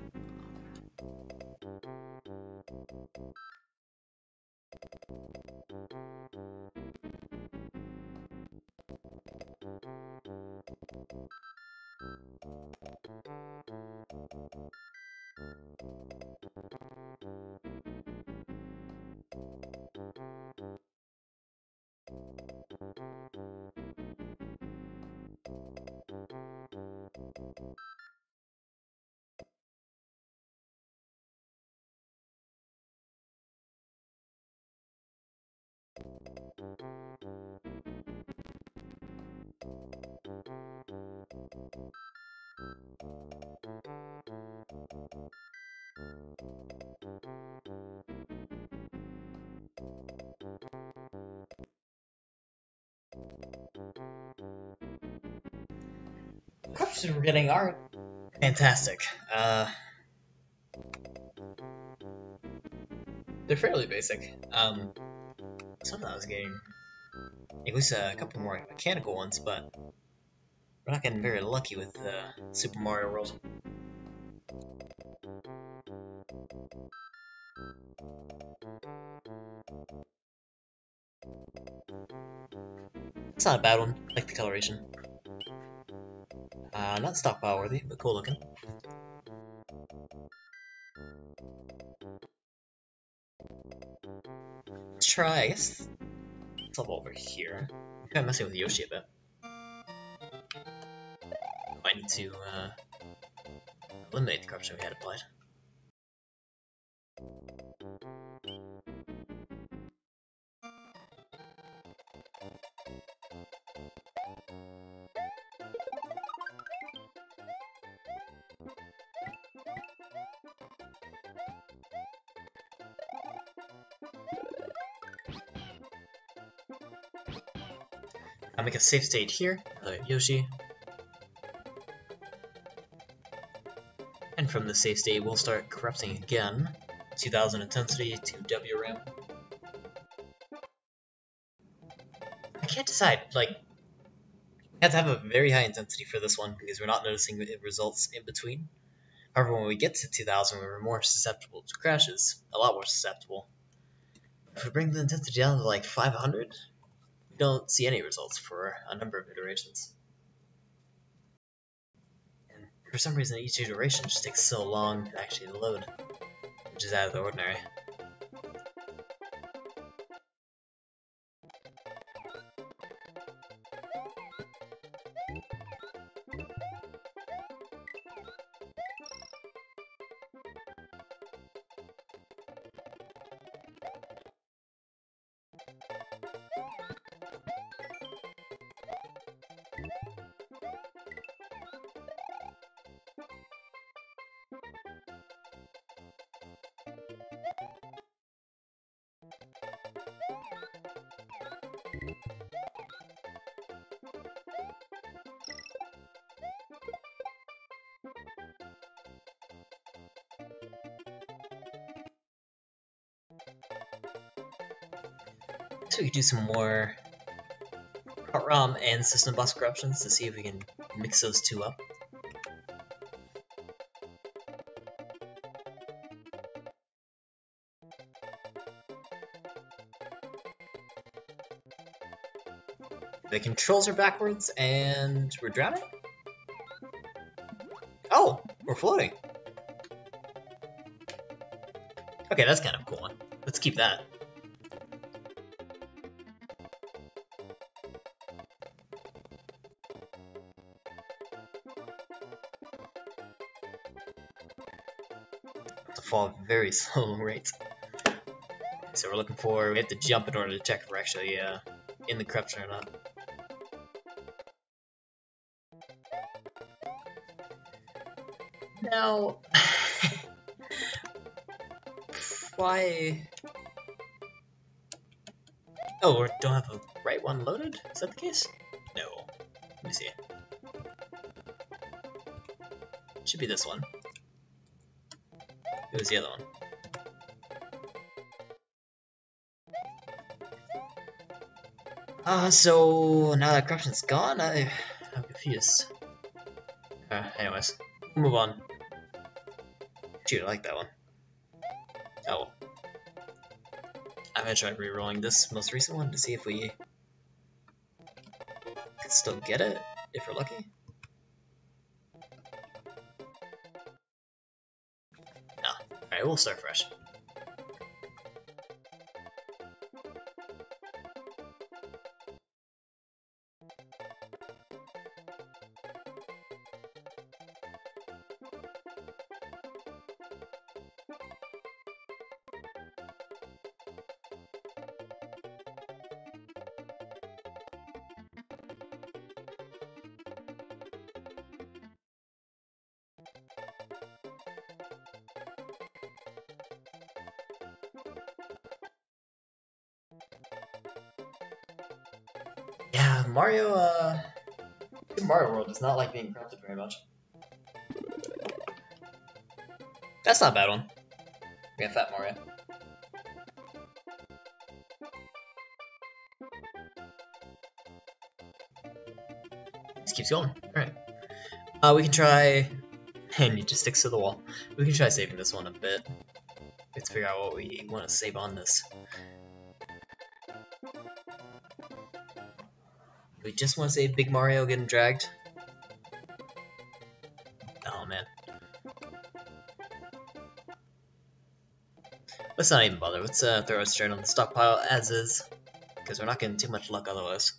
Corruptions we're getting are fantastic. They're fairly basic. Some I was getting at least a couple more mechanical ones, but we're not getting very lucky with Super Mario World. It's not a bad one. I like the coloration. Not stockpile worthy, but cool looking. Let's try, I guess, it's up over here. I'm kind of messing with Yoshi a bit. I need to eliminate the corruption we had applied. I'll make a safe state here, Yoshi. And from the safe state, we'll start corrupting again. 2000 intensity to WRAM. I can't decide, like, we have to have a very high intensity for this one because we're not noticing the results in between. However, when we get to 2000, we're more susceptible to crashes, a lot more susceptible. If we bring the intensity down to like 500, we don't see any results for a number of iterations. And for some reason, each iteration just takes so long to actually load, which is out of the ordinary. So we could do some more ROM and system bus corruptions to see if we can mix those two up. The controls are backwards and we're drowning? Oh, we're floating. Okay, that's kind of a cool one. Let's keep that. To fall at very slow rates. So we're looking for, we have to jump in order to check if we're actually in the corruption or not. Now, why? Oh, we don't have the right one loaded? Is that the case? No. Let me see. Should be this one. It was the other one. So now that corruption's gone, I'm confused. Anyways, we'll move on. Dude, I like that one. Oh. I'm gonna try re-rolling this most recent one to see if we can still get it, if we're lucky. No. Alright, we'll start fresh. Yeah, Super Mario World does not like being corrupted very much. That's not a bad one. We got Fat Mario. Just keeps going. Alright. We can try... And he just sticks to the wall. We can try saving this one a bit. Let's figure out what we want to save on this. We just want to save Big Mario getting dragged. Oh man. Let's not even bother. Let's throw it straight on the stockpile as is, because we're not getting too much luck otherwise.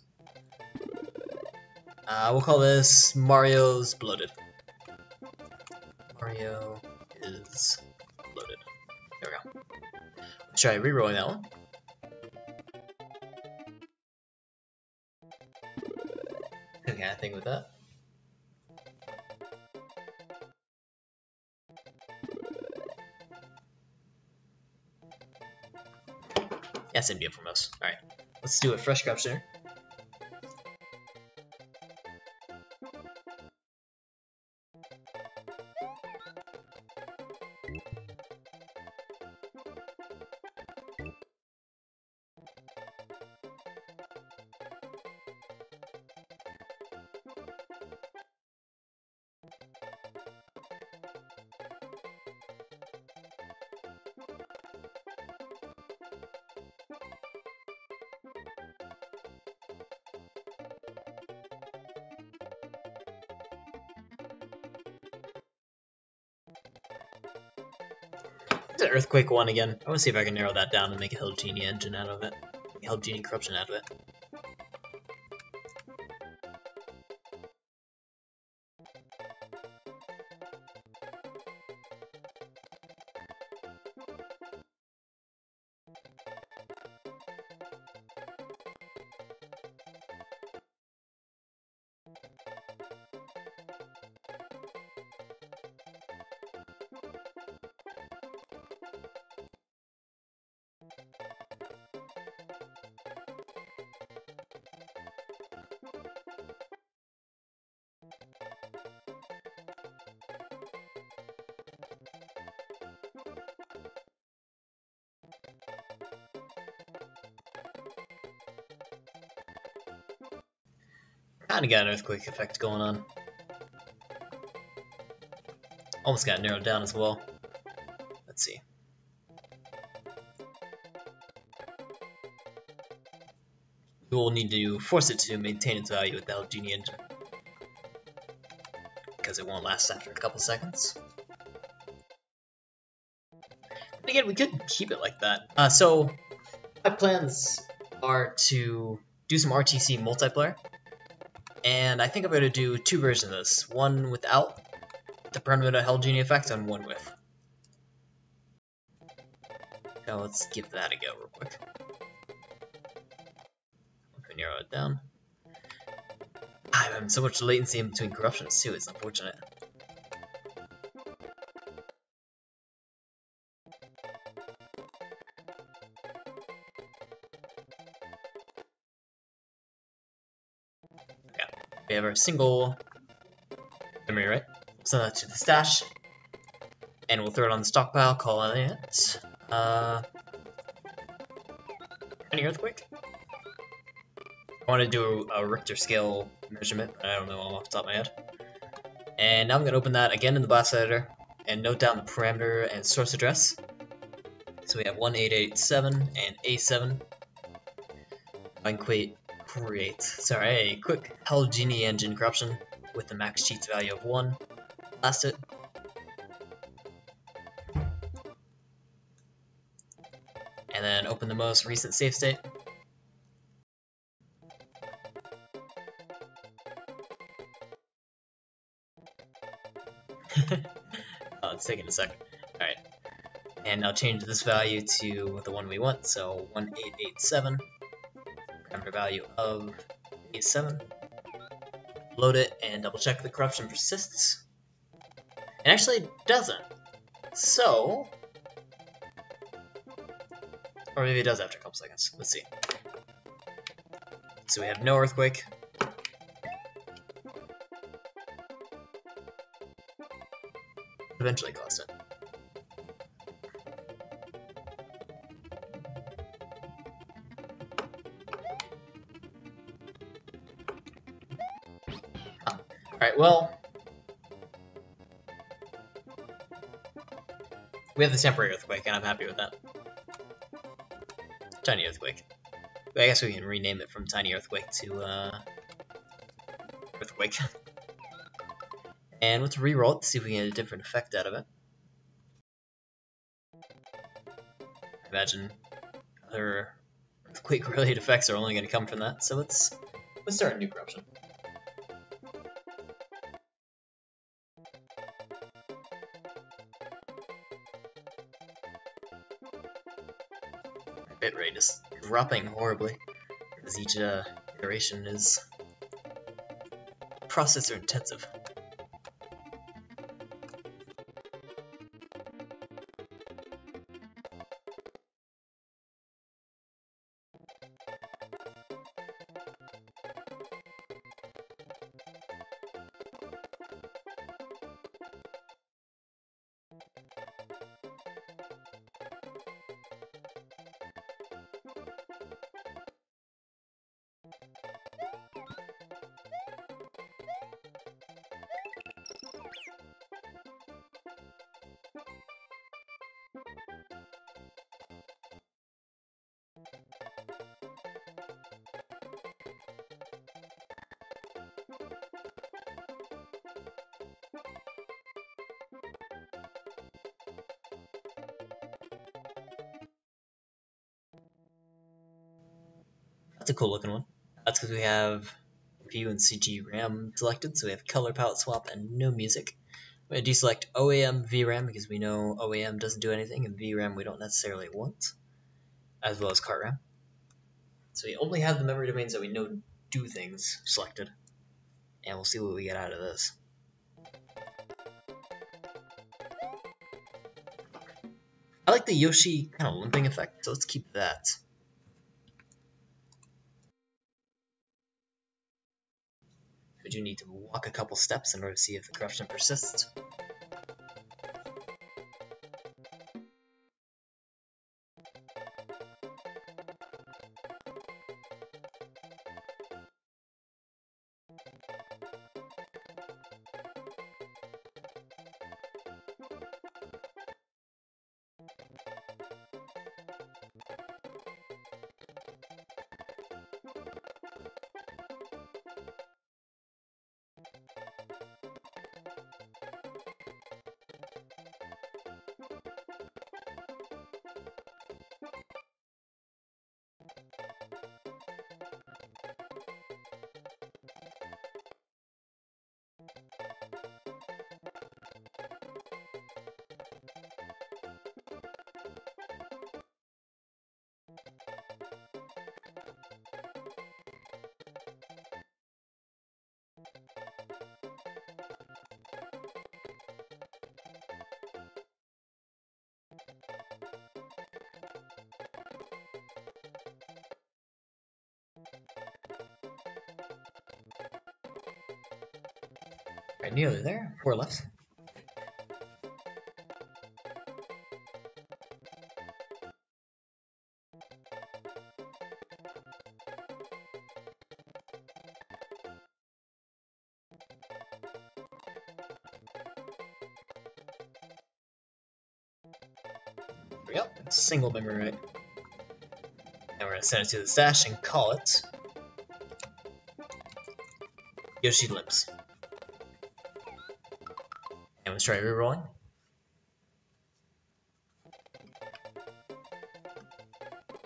We'll call this Mario's Bloated. Mario is Bloated. There we go. Let's try re-rolling that one. Okay, I think with that. Yeah, same deal for most. Alright, let's do a fresh corruption here. The Earthquake one again. I want to see if I can narrow that down and make a Hell Genie engine out of it. Hell Genie corruption out of it. Kinda got an earthquake effect going on. Almost got narrowed down as well. Let's see. We will need to force it to maintain its value with the Hell Genie engine, because it won't last after a couple seconds. But again, we could keep it like that. So my plans are to do some RTC multiplayer. And I think I'm going to do two versions of this. One without the permanent Hell Genie effect and one with. Now let's give that a go real quick. Let me narrow it down. I'm having so much latency in between corruptions too, it's unfortunate. We have our single memory, right? Send that to the stash, and we'll throw it on the stockpile, calling it any earthquake. I want to do a Richter scale measurement, but I don't know off the top of my head. And now I'm going to open that again in the blast editor, and note down the parameter and source address. So we have 1887 and A7. I can create a quick Hell Genie engine corruption with the max cheats value of 1. Blast it. And then open the most recent save state. Oh, it's taking a second. Alright. And now change this value to the one we want, so 1887. Parameter value of 87. Load it and double check the corruption persists. It actually doesn't. So, or maybe it does after a couple seconds. Let's see. So we have no earthquake. Eventually caused it. Alright, well, we have the temporary earthquake, and I'm happy with that. Tiny earthquake. But I guess we can rename it from tiny earthquake to earthquake. And let's reroll it to see if we can get a different effect out of it. I imagine other earthquake-related effects are only going to come from that, so let's start a new corruption. Bitrate is dropping horribly, as each iteration is processor intensive. That's a cool looking one. That's because we have View and CG RAM selected, so we have color palette swap and no music. We're going to deselect OAM VRAM because we know OAM doesn't do anything, and VRAM we don't necessarily want, as well as cart RAM. So we only have the memory domains that we know do things selected, and we'll see what we get out of this. I like the Yoshi kind of limping effect, so let's keep that. We do need to walk a couple steps in order to see if the corruption persists. Right, nearly there. 4 left. There we go. Single memory write. And we're gonna send it to the stash and call it Yoshi Limps. And let's try rerolling.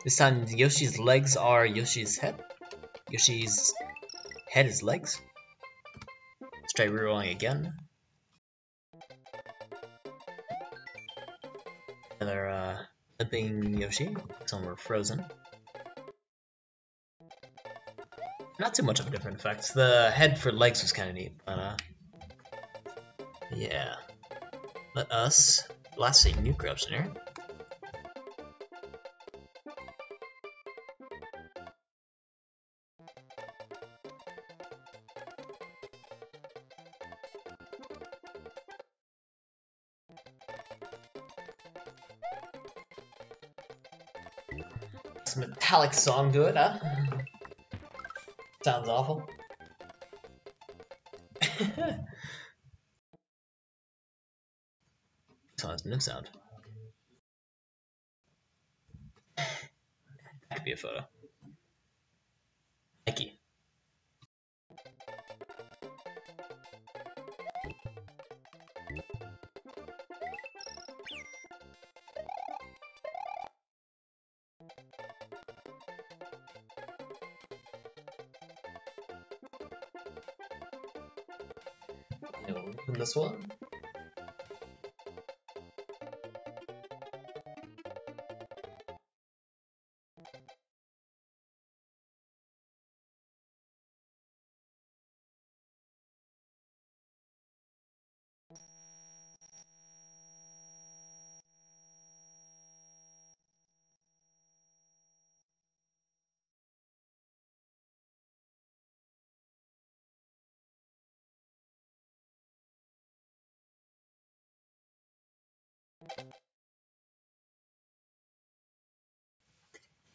This time Yoshi's legs are Yoshi's head. Yoshi's head is legs. Let's try rerolling again. Another limping Yoshi. Some were frozen. Not too much of a different effect. The head for legs was kind of neat, but yeah. Let us blast a new corruption here. Some metallic song to it, huh? Sounds awful. So that's no sound. That could be a photo. Nike. Open this one.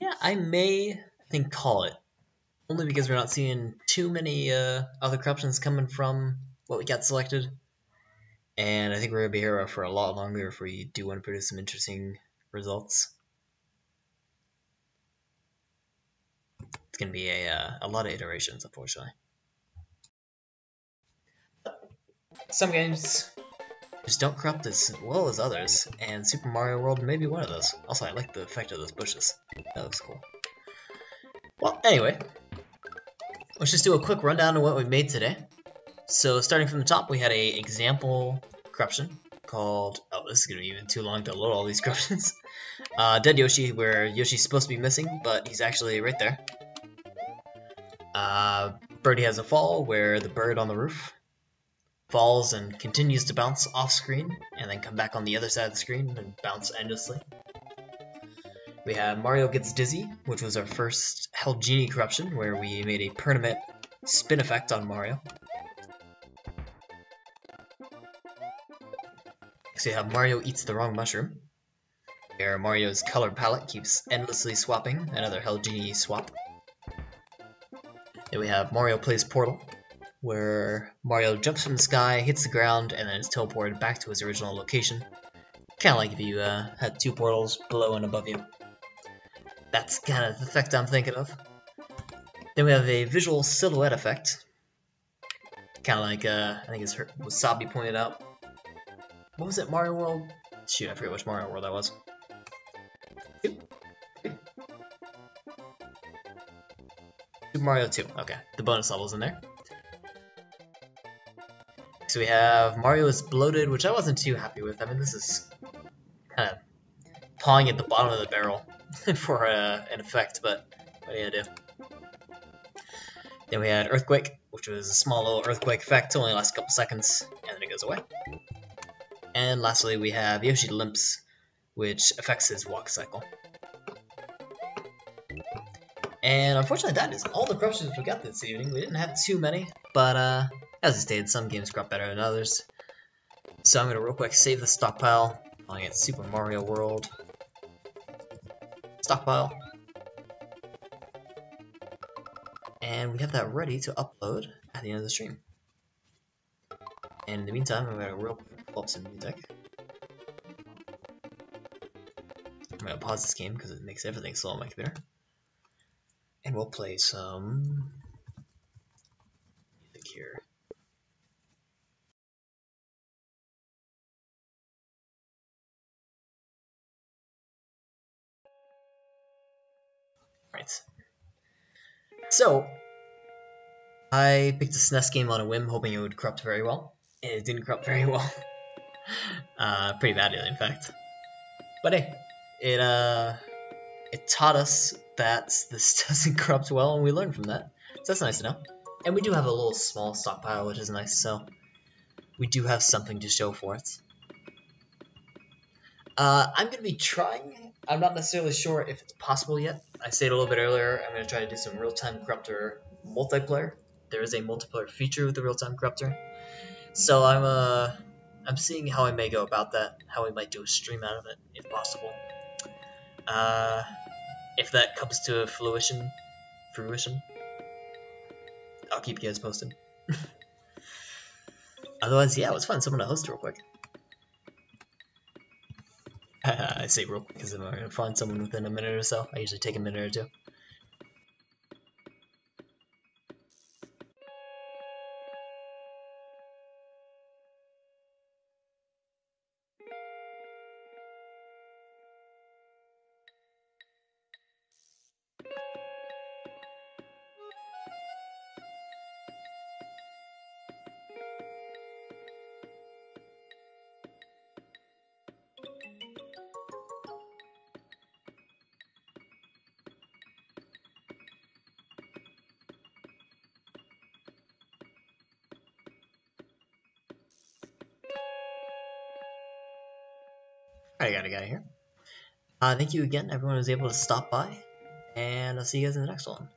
Yeah, I think call it. Only because we're not seeing too many other corruptions coming from what we got selected. And I think we're going to be here for a lot longer if we do want to produce some interesting results. It's going to be a lot of iterations, unfortunately. Some games just don't corrupt as well as others, and Super Mario World may be one of those. Also, I like the effect of those bushes. That looks cool. Well, anyway, let's just do a quick rundown of what we made today. So, starting from the top, we had an example corruption called... Oh, this is going to be even too long to load all these corruptions. Dead Yoshi, where Yoshi's supposed to be missing, but he's actually right there. Birdie has a fall, where the bird on the roof falls and continues to bounce off screen, and then come back on the other side of the screen and bounce endlessly. We had Mario Gets Dizzy, which was our first Hell Genie corruption, where we made a permanent spin effect on Mario. Next we have Mario Eats the Wrong Mushroom, where Mario's color palette keeps endlessly swapping, another Hell Genie swap. Then we have Mario Plays Portal, where Mario jumps from the sky, hits the ground, and then is teleported back to his original location. Kind of like if you had two portals below and above you. That's kind of the effect I'm thinking of. Then we have a visual silhouette effect. Kind of like, I think it's Wasabi pointed out. What was it, Mario World? Shoot, I forget which Mario World that was. Super Mario 2, okay. The bonus level's in there. So we have Mario is bloated, which I wasn't too happy with. I mean, this is kind of pawing at the bottom of the barrel for an effect, but what are you gonna do? Then we had Earthquake, which was a small little earthquake effect, only lasts a couple seconds, and then it goes away. And lastly, we have Yoshi Limps, which affects his walk cycle. And unfortunately, that is all the corruptions we got this evening. We didn't have too many, but as I stated, some games corrupt better than others. So I'm going to real quick save the stockpile. I'll get Super Mario World. Stockpile. And we have that ready to upload at the end of the stream. And in the meantime, I'm going to real quick pull up some music. I'm gonna pause this game because it makes everything slow on my computer. And we'll play some music here. Right. So, I picked a SNES game on a whim, hoping it would corrupt very well. And it didn't corrupt very well. Pretty badly, in fact. But hey, it taught us that this doesn't corrupt well, and we learned from that. So that's nice to know. And we do have a little small stockpile, which is nice, so we do have something to show for it. I'm going to be trying. I'm not necessarily sure if it's possible yet. I said a little bit earlier, I'm going to try to do some real-time corruptor multiplayer. There is a multiplayer feature with the real-time corruptor. So I'm seeing how I may go about that, how we might do a stream out of it, if possible. If that comes to fruition, I'll keep you guys posted. Otherwise, yeah, let's find someone to host real quick. I say real quick because I'm going to find someone within a minute or so. I usually take a minute or two. I got a guy here. Thank you again, everyone who was able to stop by, and I'll see you guys in the next one.